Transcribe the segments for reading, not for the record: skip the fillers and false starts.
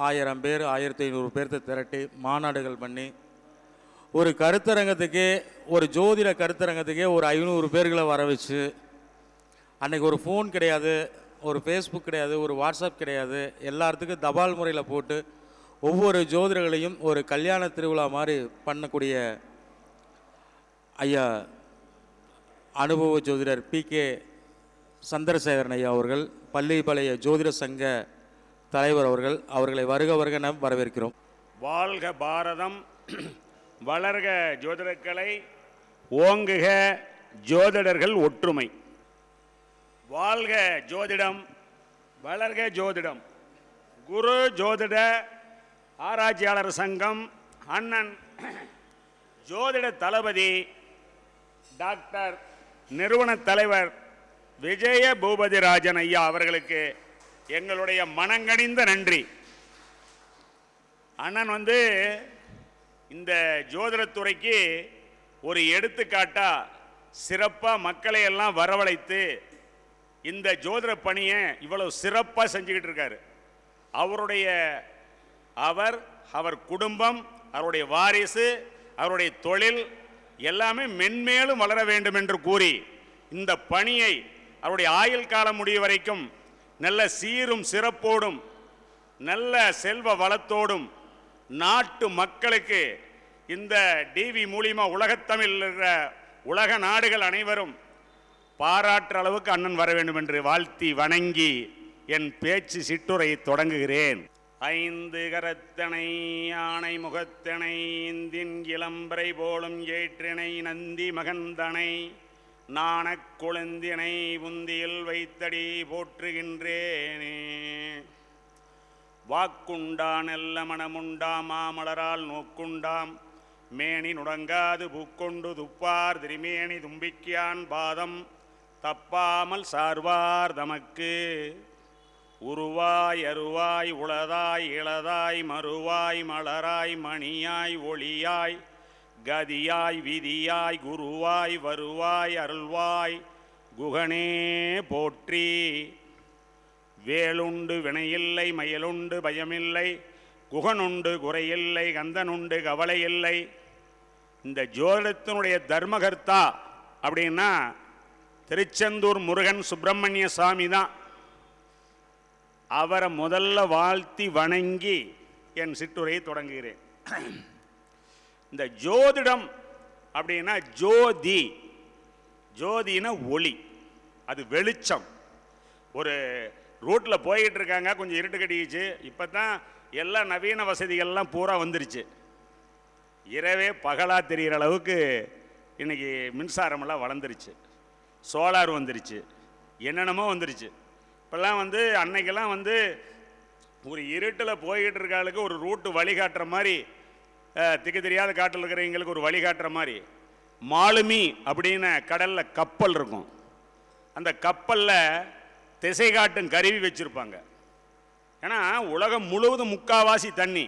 1000 பேர் 1500 பேர்த்த திரட்டி மாநாடுகள் பண்ணி ஒரு கருத்தரங்கத்துக்கே, ஒரு ஜோதிட கருத்தரங்கத்துக்கே ஒரு 500 பேர்களை வர வச்சு, அன்றைக்கி ஒரு ஃபோன் கிடையாது, ஒரு ஃபேஸ்புக் கிடையாது, ஒரு வாட்ஸ்அப் கிடையாது, எல்லாத்துக்கும் தபால் முறையில் போட்டு ஒவ்வொரு ஜோதிடர்களையும் ஒரு கல்யாண திருவிழா மாதிரி பண்ணக்கூடிய ஐயா அனுபவ ஜோதிடர் PK சந்திரசேகரன் ஐயா அவர்கள், பள்ளிப்பாளைய ஜோதிட சங்க தலைவர் அவர்கள், அவர்களை வருக வருக நாம் வரவேற்கிறோம். வாழ்க பாரதம், வளர்க ஜோதிடக்கலை, ஓங்குக ஜோதிடர்கள் ஒற்றுமை. வாழ்க ஜோதிடம், வளர்க ஜோதிடம். குரு ஜோதிட ஆராய்ச்சியாளர் சங்கம் அண்ணன் ஜோதிட தளபதி டாக்டர் நிறுவன தலைவர் விஜய பூபதி ராஜன் ஐயா அவர்களுக்கு எங்களுடைய மனங்கனிந்த நன்றி. அண்ணன் இந்த ஜோதிடத்துறைக்கு ஒரு எடுத்துக்காட்டா சிறப்பாக மக்களை எல்லாம் வரவழைத்து இந்த ஜோதிட பணியை இவ்வளவு சிறப்பாக செஞ்சுக்கிட்டு இருக்காரு. அவர் குடும்பம், அவருடைய வாரிசு, அவருடைய தொழில் எல்லாமே மென்மேலும் வளர வேண்டும் என்று கூறி இந்த பணியை அவருடைய ஆயுள் காலம் முடிய வரைக்கும் நல்ல சீரும் சிறப்போடும் நல்ல செல்வ வளத்தோடும் நாட்டு மக்களுக்கு இந்த டிவி மூலியமா உலகத்தமிழ் இருக்கிற உலக நாடுகள் அனைவரும் பாராட்டுற அளவுக்கு அண்ணன் வர வேண்டும் என்று வாழ்த்தி வணங்கி என் பேச்சு சிற்றுரையை தொடங்குகிறேன். 5 கரத்தனை யானை முகத்தனை இந்தின் இளம்பரை போலும் ஏற்றினை நந்தி மகந்தனை நாணக் கொழுந்தினை உந்தியில் வைத்தடி போற்றுகின்றேனே. வாக்குண்டான் நல்ல மனமுண்டாம் மாமலரால் நோக்குண்டாம் மேனி நுடங்காது பூக்கொண்டு துப்பார் திருமேனி தும்பிக்கியான் பாதம் தப்பாமல் சார்வார் தமக்கு. உருவாய் அருவாய் உளதாய் இளதாய் மறுவாய் மலராய் மணியாய் ஒளியாய் கதியாய் விதியாய் குருவாய் வருவாய் அருள்வாய் குகனே போற்றி. வேலுண்டு வினையில்லை மயலுண்டு பயமில்லை குகனுண்டு குறையில்லை கந்தனுண்டு கவலை இல்லை. இந்த ஜோதிடத்தினுடைய தர்மகர்த்தா அப்படின்னா திருச்செந்தூர் முருகன் சுப்பிரமணிய சாமி தான். அவரை முதல்ல வாழ்த்தி வணங்கி என் சிற்றுரையை தொடங்குகிறேன். இந்த ஜோதிடம் அப்படின்னா ஜோதினா ஒளி, அது வெளிச்சம். ஒரு ரோட்டில் போய்கிட்டு இருக்காங்க, கொஞ்சம் இருட்டு கட்டிக்கிச்சு, இப்போ தான் எல்லா நவீன வசதிகள்லாம் பூரா வந்துருச்சு. இரவே பகலாக தெரிகிற அளவுக்கு இன்றைக்கி மின்சாரமெல்லாம் வளர்ந்துருச்சு, சோலார் வந்துருச்சு, என்னென்னமோ வந்துருச்சு. இப்போல்லாம் அன்னைக்கெல்லாம் ஒரு இருட்டில் போய்கிட்டு இருக்காளுக்கு ஒரு ரூட்டு வழிகாட்டுற மாதிரி, திக்கு தெரியாத காட்டில் இருக்கிறவங்களுக்கு ஒரு வழிகாட்டுற மாதிரி மாலுமி அப்படின்னு கடலில் கப்பல் இருக்கும். அந்த கப்பலில் திசை காட்டும் கருவி வச்சுருப்பாங்க. ஏன்னா உலகம் முழுவதும் முக்காவாசி தண்ணி,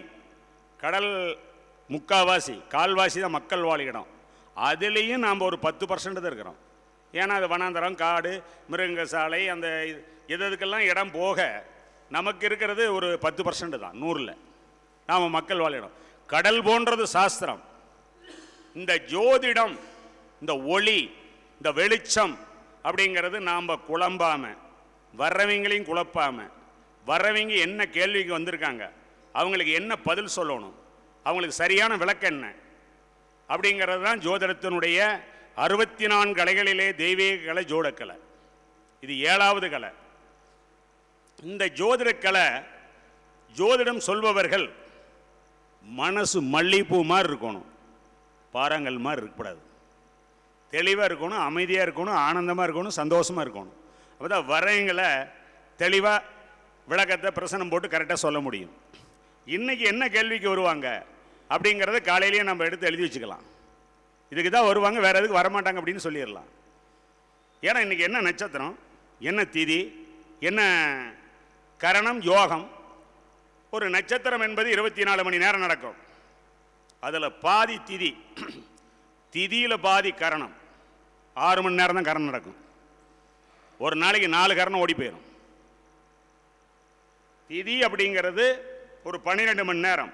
கடல் முக்காவாசி, கால்வாசி தான் மக்கள் வாழிடம். அதுலேயும் நாம் ஒரு 10% தான் இருக்கிறோம். ஏன்னா அது வனாந்தரம், காடு, மிருகங்க சாலை, அந்த எதுக்கெல்லாம் இடம் போக நமக்கு இருக்கிறது ஒரு 10% தான். 100ல் நாம் மக்கள் வாழிடம். கடல் போன்றது சாஸ்திரம். இந்த ஜோதிடம், இந்த ஒளி, இந்த வெளிச்சம் அப்படிங்கிறது நாம் குழம்பாமல், வர்றவங்களையும் குழப்பாமல், வர்றவங்க என்ன கேள்விக்கு வந்திருக்காங்க, அவங்களுக்கு என்ன பதில் சொல்லணும், அவங்களுக்கு சரியான விளக்கம் என்ன அப்படிங்கிறது தான் ஜோதிடத்தினுடைய 64 கலைகளிலே தெய்வீக கலை ஜோடக்கலை. இது 7வது கலை. இந்த ஜோதிடக்கலை, ஜோதிடம் சொல்பவர்கள் மனசு மல்லிகைப்பூ மாதிரி இருக்கணும், பாறாங்கல் மாதிரி இருக்கக்கூடாது. தெளிவாக இருக்கணும், அமைதியாக இருக்கணும், ஆனந்தமாக இருக்கணும், சந்தோஷமாக இருக்கணும். அப்போ தான் வரவங்களை தெளிவாக விளக்கத்தை பிரசனம் போட்டு கரெக்டாக சொல்ல முடியும். இன்றைக்கி என்ன கேள்விக்கு வருவாங்க அப்படிங்கிறத காலையிலேயே நம்ம எடுத்து எழுதி வச்சுக்கலாம். இதுக்கு தான் வருவாங்க, வேறு எதுக்கு வரமாட்டாங்க அப்படின்னு சொல்லிடலாம். ஏன்னா இன்றைக்கி என்ன நட்சத்திரம், என்ன திதி, என்ன கரணம், யோகம். ஒரு நட்சத்திரம் என்பது 24 மணி நேரம் நடக்கும். அதில் பாதி திதி, திதியில் பாதி கரணம். 6 மணி நேரம் தான் கரணம் நடக்கும். ஒரு நாளைக்கு 4 கரணம் ஓடி போயிடும். திதி அப்படிங்கிறது ஒரு 12 மணி நேரம்,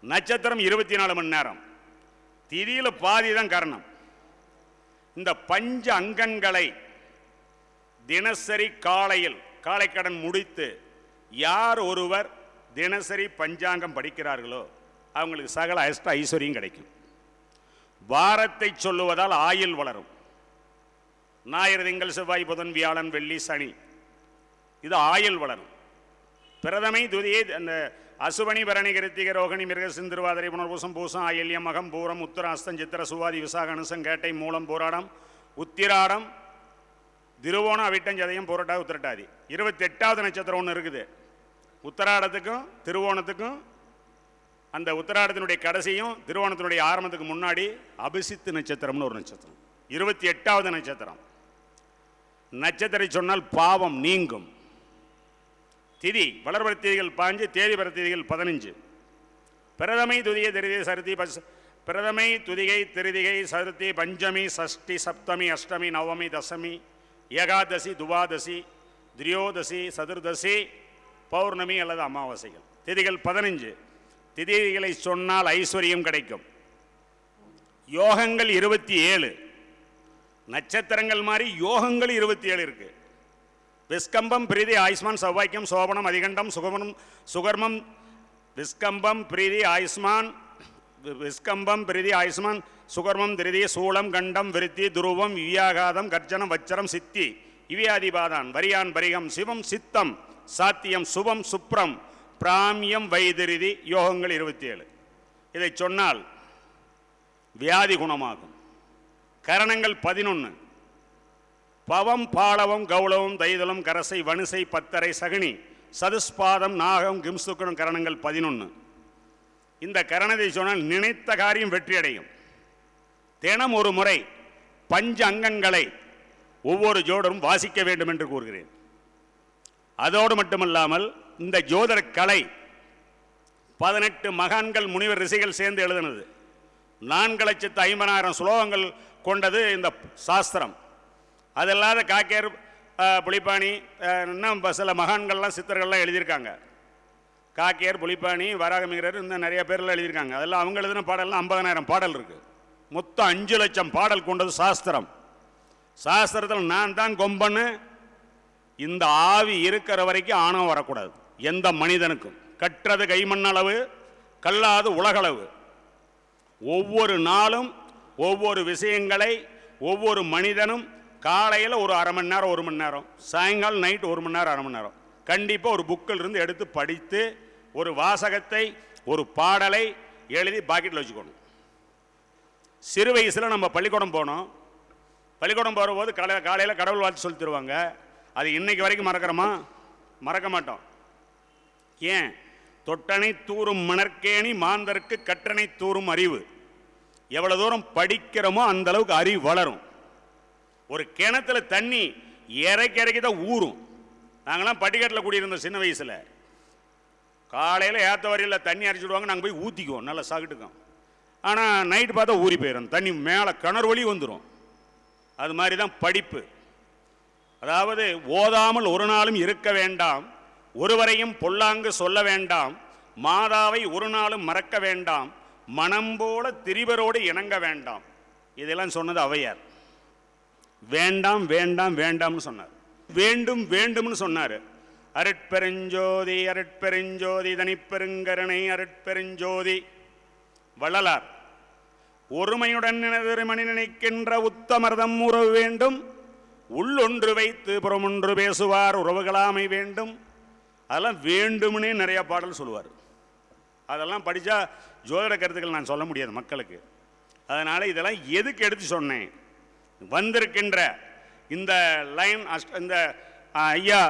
நட்சத்திரம் 24 மணி நேரம், திதியில பாதி தான் கரணம். இந்த பஞ்ச அங்கங்களை தினசரி காலையில் காலைக்கடன் முடித்து யார் ஒருவர் தினசரி பஞ்சாங்கம் படிக்கிறார்களோ அவங்களுக்கு சகல அஷ்ட ஐஸ்வர்யம் கிடைக்கும். வாரத்தை சொல்லுவதால் ஆயுள் வளரும். ஞாயிறு திங்கள் செவ்வாய் புதன் வியாழன் வெள்ளி சனி, இது ஆயுள் வளரும். பிரதமை துதியை அந்த அசுவனி பரணி கிருத்திக ரோகிணி மிருக சிந்திருவாதிரை புனர்பூசம் பூசம் ஆயில்யம் மகம் பூரம் உத்தர அஸ்தம் சித்திர சுவாதி விசாக அனுசம் கேட்டை மூலம் போராடம் உத்திராடம் திருவோணம் அவிட்டம் சதயம் போராட்டா உத்திரட்டாதி. 28வது நட்சத்திரம் ஒன்று இருக்குது. உத்தராடத்துக்கும் திருவோணத்துக்கும் அந்த உத்தராடத்தினுடைய கடைசியும் திருவோணத்தினுடைய ஆரம்பத்துக்கு முன்னாடி அபிசித்து நட்சத்திரம்னு ஒரு நட்சத்திரம். 28வது நட்சத்திரம். நட்சத்திரம் சொன்னால் பாவம் நீங்கும். திதி வளர்பர தேதிகள் 5, தேதி பர தேதிகள் 15. பிரதமை துதிகை திருதிகை சருதி பிரதமை துதிகை திருதிகை சருதி பஞ்சமி சஷ்டி சப்தமி அஷ்டமி நவமி தசமி ஏகாதசி துவாதசி திரியோதசி சதுர்தசி பௌர்ணமி அல்லது அமாவாசைகள். திதிகள் 15. திதிகளை சொன்னால் ஐஸ்வர்யம் கிடைக்கும். யோகங்கள் 27. நட்சத்திரங்கள் மாதிரி யோகங்கள் 27 இருக்கு. விஸ்கம்பம் பிரீதி ஆயுஷ்மான் சௌபாக்கியம் சோபனம் அதிகண்டம் சுகர்மம் விஸ்கம்பம் பிரீதி ஆயுஷ்மான் விஸ்கம்பம் பிரீதி ஆயுஷ்மான் சுகர்மம் திருதி சூளம் கண்டம் விருத்தி துருவம் வியாகாதம் கர்ஜனம் வச்சரம் சித்தி இவியாதிபாதான் வரியான் பரிகம் சிவம் சித்தம் சாத்தியம் சுபம் சுப்ரம் பிராமியம் வைதிருதி. யோகங்கள் 27. இதை சொன்னால் வியாதி குணமாகும். கரணங்கள் 11. பவம் பாலவம் கௌளவம் தைதலம் கரசை வனுசை பத்தரை சகுனி சதுஸ்பாதம் நாகம் கிம்சுக்கணும் கரணங்கள் 11. இந்த கரணத்தை சொன்னால் நினைத்த காரியம் வெற்றியடையும். தினம் ஒரு முறை பஞ்ச அங்கங்களை ஒவ்வொரு ஜோடரும் வாசிக்க வேண்டும் என்று கூறுகிறேன். அதோடு மட்டுமல்லாமல் இந்த ஜோதிட கலை 18 மகான்கள் முனிவர் ரிஷிகள் சேர்ந்து எழுதினது. 4,50,000 ஸ்லோகங்கள் கொண்டது இந்த சாஸ்திரம். அதல்லாத காக்கேர் புலிப்பாணி இன்னும் சில மகான்கள்லாம் சித்தர்கள்லாம் எழுதியிருக்காங்க. காக்கேர் புலிப்பாணி வராகமிகரர் இன்னும் நிறைய பேர்லாம் எழுதியிருக்காங்க. அதெல்லாம் அவங்க எழுதின பாடல்லாம் 50,000 பாடல் இருக்குது. மொத்தம் 5 லட்சம் பாடல் கொண்டது சாஸ்திரம். சாஸ்திரத்தில் நான் தான் கொம்பன்னு. இந்த ஆவி இருக்கிற வரைக்கும் ஆணவம் வரக்கூடாது எந்த மனிதனுக்கும். கற்றது கைமண்ணளவு கல்லாது உலகளவு. ஒவ்வொரு நாளும் ஒவ்வொரு விஷயங்களை ஒவ்வொரு மனிதனும் காலையில் ஒரு அரை மணி நேரம் 1 மணி நேரம், சாயங்காலம் நைட் 1 மணி நேரம் 1/2 மணி நேரம் கண்டிப்பாக ஒரு புக்கில் இருந்து எடுத்து படித்து ஒரு வாசகத்தை ஒரு பாடலை எழுதி பாக்கெட்டில் வச்சுக்கணும். சிறு வயசில் நம்ம பள்ளிக்கூடம் போனோம். பள்ளிக்கூடம் போகிற போது காலையில் கடவுள் வாழ்த்து சொல்லி தருவாங்க. அது இன்னைக்கு வரைக்கும் மறக்கிறோமா? மறக்க மாட்டோம். ஏன்? தொட்டனை தூறும் மணற்கேணி மாந்தருக்கு கற்றனை தூறும் அறிவு. எவ்வளவு தூரம் படிக்கிறோமோ அந்த அளவுக்கு அறிவு வளரும். ஒரு கிணத்துல தண்ணி இறக்கி தான் ஊறும். நாங்களாம் பட்டிக்காட்டில் கூடியிருந்தோம் சின்ன வயசில். காலையில் ஏற்ற வரையில் தண்ணி அரைச்சிடுவாங்க, நாங்கள் போய் ஊற்றிக்குவோம், நல்லா சாப்பிட்டுக்கோம். ஆனால் நைட்டு பார்த்தா ஊறி போயிடும், தண்ணி மேலே கிணறு வழி வந்துடும். அது மாதிரி தான் படிப்பு. அதாவது ஓதாமல் ஒரு நாளும் இருக்க வேண்டாம், ஒருவரையும் பொல்லாங்கு சொல்ல வேண்டாம், மாதாவை ஒரு நாளும் மறக்க வேண்டாம், மனம் போல திரிவரோடு இணங்க வேண்டாம். இதெல்லாம் சொன்னது ஔவையார். வேண்டாம் வேண்டாம் வேண்டாம்னு சொன்னார். வேண்டும் வேண்டும்னு சொன்னார். அருட்பெருஞ்சோதி அருட்பெருஞ்சோதி தனிப்பெருங்கருணை அருட்பெருஞ்சோதி. வள்ளலார் ஒருமையுடன் மணி நினைக்கின்ற உத்தமர்தம் உறவு வேண்டும், உள்ளொன்று வைத்து புறமொன்று பேசுவார் உறவுகளாமை வேண்டும். அதெல்லாம் வேண்டும்னே நிறைய பாடல் சொல்லுவார். அதெல்லாம் படித்தா ஜோதிட கருத்துக்கள் நான் சொல்ல முடியாது மக்களுக்கு. அதனால் இதெல்லாம் எதுக்கு எடுத்து சொன்னேன்? வந்திருக்கின்ற இந்த லைன் இந்த ஐயா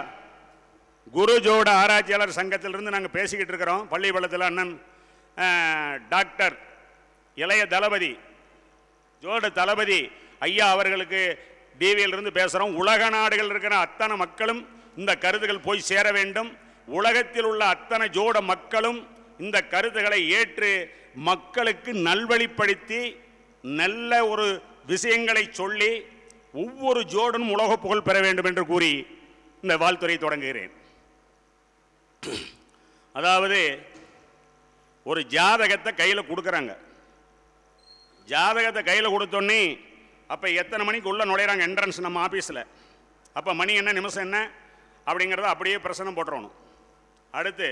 குரு ஜோட ஆராய்ச்சியாளர் சங்கத்திலிருந்து நாங்கள் பேசிக்கிட்டு இருக்கிறோம். பள்ளிப்பாளையத்தில் அண்ணன் டாக்டர் இளைய தளபதி ஜோட தளபதி ஐயா அவர்களுக்கு டிவியிலிருந்து பேசுகிறோம். உலக நாடுகள் இருக்கிற அத்தனை மக்களும் இந்த கருத்துக்கள் போய் சேர வேண்டும். உலகத்தில் உள்ள அத்தனை ஜோட மக்களும் இந்த கருத்துக்களை ஏற்று மக்களுக்கு நல்வழிப்படுத்தி நல்ல ஒரு விஷயங்களை சொல்லி ஒவ்வொரு ஜோடனும் உலக புகழ் பெற வேண்டும் என்று கூறி இந்த வாழ்த்துறை தொடங்குகிறேன். அதாவது ஒரு ஜாதகத்தை கையில் கொடுக்குறாங்க. ஜாதகத்தை கையில் கொடுத்தோன்னே அப்போ எத்தனை மணிக்கு உள்ளே நுழையிறாங்க என்ட்ரன்ஸ் நம்ம ஆஃபீஸில், அப்போ மணி என்ன நிமிஷம் என்ன அப்படிங்கிறத அப்படியே பிரசனம் போட்டுறணும். அடுத்து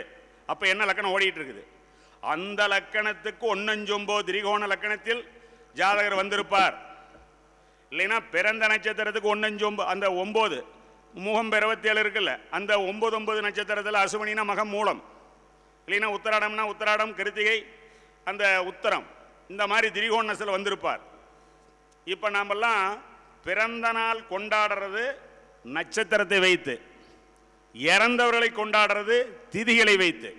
அப்போ என்ன லக்கணம் ஓடிட்டு இருக்குது, அந்த லக்கணத்துக்கு 1-9 திரிகோண லக்கணத்தில் ஜாதகர் வந்திருப்பார். இல்லைன்னா பிறந்த நட்சத்திரத்துக்கு 1-9 அந்த 9 முகம் 27 இருக்குல்ல, அந்த 9 நட்சத்திரத்தில் அசுவனினா மகம் மூலம், இல்லைன்னா உத்தராடம்னா உத்தராடம் கிருத்திகை அந்த உத்தரம், இந்த மாதிரி திரிகோணத்தில் வந்திருப்பார். இப்போ நாமெல்லாம் பிறந்த நாள் கொண்டாடுறது நட்சத்திரத்தை வைத்து, இறந்தவர்களை கொண்டாடுறது திதிகளை வைத்து.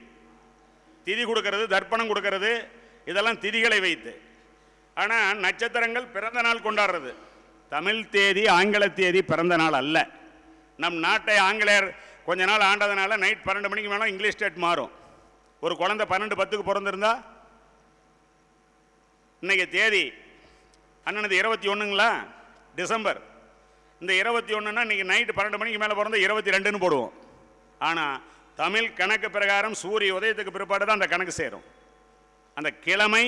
திதி கொடுக்கறது தர்ப்பணம் கொடுக்கறது இதெல்லாம் திதிகளை வைத்து. ஆனால் நட்சத்திரங்கள் பிறந்த நாள் கொண்டாடுறது. தமிழ் தேதி ஆங்கில தேதி பிறந்த நாள் அல்ல. நம் நாட்டை ஆங்கிலேயர் கொஞ்ச நாள் ஆண்டதுனால நைட் 12 மணிக்கு மேலே இங்கிலீஷ் டேட் மாறும். ஒரு குழந்தை 12:10 பிறந்திருந்தா இன்னைக்கு தேதி அண்ணனது 21ங்களா டிசம்பர், இந்த 21ன்னா இன்னைக்கு நைட்டு 12 மணிக்கு மேலே பிறந்த 22ன்னு போடுவோம். ஆனால் தமிழ் கணக்கு பிரகாரம் சூரிய உதயத்துக்கு பிற்பாடு தான் அந்த கணக்கு சேரும். அந்த கிழமை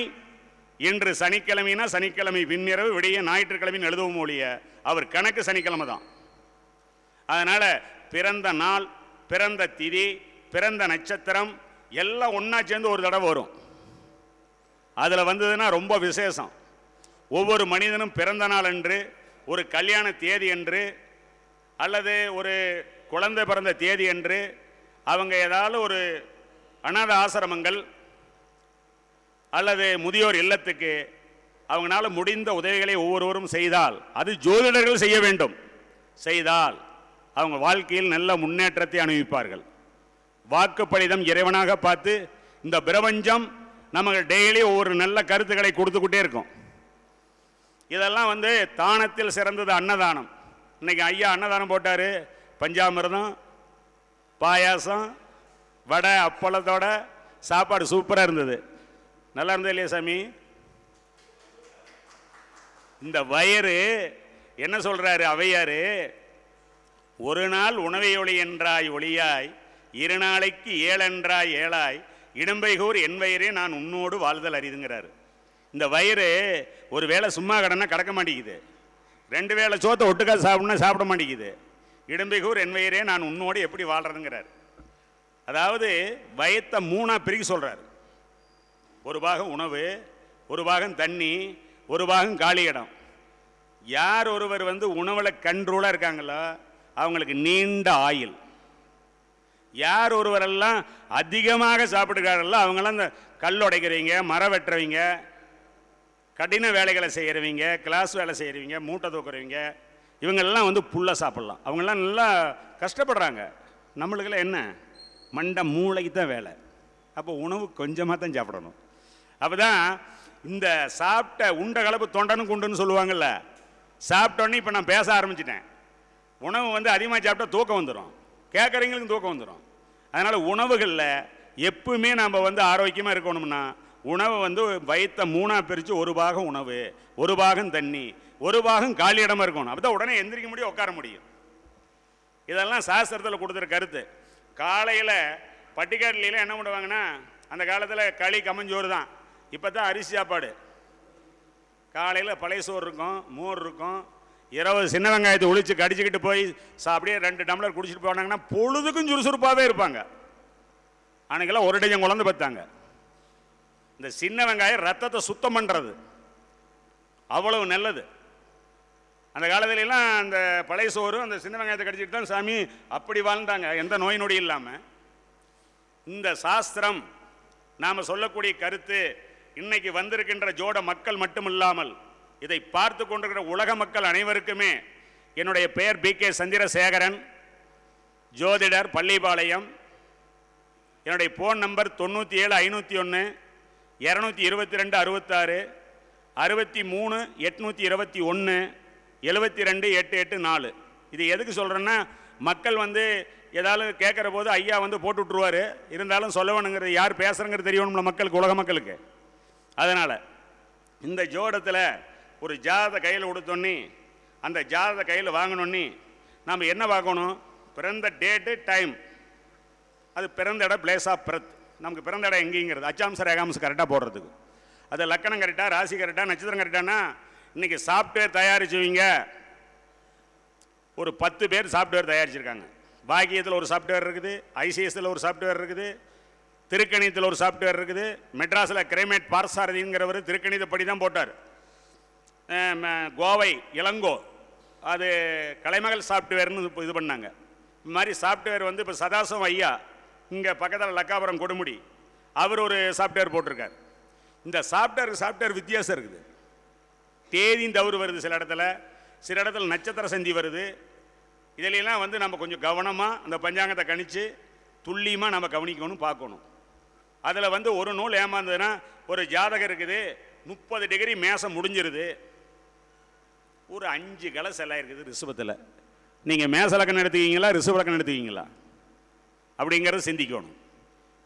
இன்று சனிக்கிழமைனா சனிக்கிழமை பின்னிரவு விடிய ஞாயிற்றுக்கிழமைன்னு எழுதவும் ஒழிய அவர் கணக்கு சனிக்கிழமை தான். அதனால் பிறந்த நாள், பிறந்த திதி, பிறந்த நட்சத்திரம் எல்லாம் ஒன்றா சேர்ந்து ஒரு தடவை வரும். அதில் வந்ததுன்னா ரொம்ப விசேஷம். ஒவ்வொரு மனிதனும் பிறந்த நாள் என்று, ஒரு கல்யாண தேதி என்று, அல்லது ஒரு குழந்தை பிறந்த தேதி என்று அவங்க ஏதாவது ஒரு அநாத ஆசிரமங்கள் அல்லது முதியோர் இல்லத்துக்கு அவங்களால முடிந்த உதவிகளை ஒவ்வொருவரும் செய்தால், அது ஜோதிடர்கள் செய்ய வேண்டும். செய்தால் அவங்க வாழ்க்கையில் நல்ல முன்னேற்றத்தை அனுபவிப்பார்கள். வாக்குப்பளிதம் இறைவனாக பார்த்து இந்த பிரபஞ்சம் நமக்கு டெய்லி ஒவ்வொரு நல்ல கருத்துக்களை கொடுத்துக்கிட்டே இருக்கும். இதெல்லாம் தானத்தில் சிறந்தது அன்னதானம். இன்னைக்கு ஐயா அன்னதானம் போட்டார். பஞ்சாமிர்தம், பாயாசம், வடை, அப்பளத்தோட சாப்பாடு சூப்பராக இருந்தது. நல்லா இருந்தது இல்லையா சாமி? இந்த வயிறு என்ன சொல்றாரு அவையாரு, ஒரு நாள் உணவை ஒளி என்றாய் ஒளியாய், 2 நாளைக்கு 7 என்றாய் ஏழாய், இடும்பைகூர் என் வயிறே நான் உன்னோடு வாழ்தல் அறிதுங்கிறாரு. இந்த வயிறு ஒரு வேளை சும்மா கடனா கடக்க மாட்டேங்குது, 2 வேளை சோத்தை ஒட்டுக்கா சாப்பிடணும்னா சாப்பிட மாட்டேங்குது. இடும்பைகூர் என் வயிறே நான் உன்னோடு எப்படி வாழ்றதுங்கிறார். அதாவது வயத்தை 3ஆக பிரிக்க சொல்றாரு. ஒரு பாகம் உணவு, ஒரு பாகம் தண்ணி, ஒரு பாகம் காலி இடம். யார் ஒருவர் உணவில் கண்ட்ரோலாக இருக்காங்களோ அவங்களுக்கு நீண்ட ஆயுள். யார் ஒருவரெல்லாம் அதிகமாக சாப்பிட்டுக்காரங்களோ அவங்களாம் இந்த கல் உடைக்கிறவங்க, மரம் வெட்டுறவங்க, கடின வேலைகளை செய்கிறவங்க, கிளாஸ் வேலை செய்கிறவங்க, மூட்டை தூக்குறவங்க, இவங்கெல்லாம் புல்லை சாப்பிட்லாம். அவங்கெல்லாம் நல்லா கஷ்டப்படுறாங்க. நம்மளுக்கெல்லாம் என்ன மண்டை மூளைக்கு தான் வேலை. அப்போ உணவு கொஞ்சமாக தான் சாப்பிடணும். அப்போ தான் இந்த சாப்பிட்ட உண்ட கலப்பு தொண்டனும் குண்டுன்னு சொல்லுவாங்கள்ல, சாப்பிட்டோன்னே இப்போ நான் பேச ஆரம்பிச்சிட்டேன். உணவு அதிகமாக சாப்பிட்டா தூக்கம் வந்துடும், கேட்குறவங்களுக்கும் தூக்கம் வந்துடும். அதனால் உணவுகளில் எப்பவுமே நம்ம ஆரோக்கியமாக இருக்கணும்னா உணவை வயிற்றை 3ஆக பிரித்து, ஒரு பாகம் உணவு, ஒரு பாகம் தண்ணி, ஒரு பாகம் காலி இடமா இருக்கணும். அப்போ தான் உடனே எந்திரிக்க முடியும், உட்கார முடியும். இதெல்லாம் சாஸ்திரத்தில் கொடுத்துரு கருத்து. காலையில் பட்டிக்காட்டிலாம் என்ன பண்ணுவாங்கன்னா, அந்த காலத்தில் களி கம்மஞ்சோறு தான். இப்போ தான் அரிசி சாப்பாடு. காலையில் பழைய சோறு இருக்கும், மோர் இருக்கும், இரவு சின்ன வெங்காயத்தை ஒழிச்சு கடிச்சிக்கிட்டு போய் அப்படியே 2 டம்ளர் குடிச்சிட்டு போனாங்கன்னா பொழுதுக்கும் சுறுசுறுப்பாகவே இருப்பாங்க. அன்னைக்கெல்லாம் 1 டஜன் குழந்தை பார்த்தாங்க. இந்த சின்ன வெங்காயம் ரத்தத்தை சுத்தம் பண்ணுறது அவ்வளவு நல்லது. அந்த காலத்துலலாம் அந்த பழைய சோறு அந்த சின்ன வெங்காயத்தை கடிச்சிட்டு தான் சாமி அப்படி வாழ்ந்தாங்க, எந்த நோய் நொடி இல்லாமல். இந்த சாஸ்திரம் நாம் சொல்லக்கூடிய கருத்து இன்னைக்கு வந்திருக்கின்ற ஜோட மக்கள் மட்டும் இல்லாமல் இதை பார்த்து கொண்டிருக்கிற உலக மக்கள் அனைவருக்குமே என்னுடைய பெயர் B.K. சந்திரசேகரன், ஜோதிடர், பள்ளிப்பாளையம். என்னுடைய ஃபோன் நம்பர் 97 501 222 66 63 821 72 884. இது எதுக்கு சொல்கிறேன்னா, மக்கள் ஏதாவது கேட்குற போது ஐயா போட்டு விட்ருவார், இருந்தாலும் சொல்லணுங்கிறது யார் பேசுகிறங்கிறது தெரியணும்ல மக்களுக்கு, உலக மக்களுக்கு. அதனால் இந்த ஜோடத்தில் ஒரு ஜாதகத்தை கையில் கொடுத்தோன்னே, அந்த ஜாதகத்தை கையில் வாங்கினோன்னே நாம் என்ன பார்க்கணும், பிறந்த டேட்டு டைம், அது பிறந்த இடம் பிளேஸ் ஆஃப் பர்த், நமக்கு பிறந்த இடம் எங்கேங்கிறது அச்சாம்சம் ரேகாம்சம் கரெக்டாக போடுறதுக்கு. அது லக்கணம் கரெக்டாக, ராசி கரெக்டாக, நட்சத்திரம் கரெக்டானா இன்றைக்கி சாஃப்ட்வேர் தயாரிச்சுவீங்க. ஒரு 10 பேர் சாஃப்ட்வேர் தயாரிச்சிருக்காங்க. பாக்கியத்தில் ஒரு சாஃப்ட்வேர் இருக்குது, ஐசிஎஸ்சில் ஒரு சாஃப்ட்வேர் இருக்குது, திருக்கணிதத்தில் ஒரு சாஃப்ட்வேர் இருக்குது, மெட்ராஸில் கிரைமேட் பார்சாரதிங்கிறவர் திருக்கணிதப்படி தான் போட்டார். கோவை இளங்கோ அது கலைமகள் சாஃப்ட்வேர்னு இது பண்ணாங்க. இது மாதிரி சாஃப்ட்வேர் வந்து இப்போ சதாசம் ஐயா இங்கே பக்கத்தில் லக்காபுரம் கொடுமுடி அவர் ஒரு சாஃப்ட்வேர் போட்டிருக்கார். இந்த சாஃப்ட்வேர் வித்தியாசம் இருக்குது. தேதி தவறு வருது சில இடத்துல நட்சத்திர சந்தி வருது. இதிலெல்லாம் வந்து நம்ம கொஞ்சம் கவனமாக அந்த பஞ்சாங்கத்தை கணித்து துல்லியமாக நம்ம கவனிக்கணும், பார்க்கணும். அதில் வந்து ஒரு நூல் ஏமாந்ததுன்னா ஒரு ஜாதகம் இருக்குது 30 டிகிரி மேசம் முடிஞ்சிருது, ஒரு 5 கலை செல்லாக இருக்குது ரிஷபத்தில். நீங்கள் மேச லக்கணம் எடுத்துக்கிங்களா ரிஷப லக்கணம் எடுத்துக்கிங்களா அப்படிங்கிறத சிந்திக்கணும்.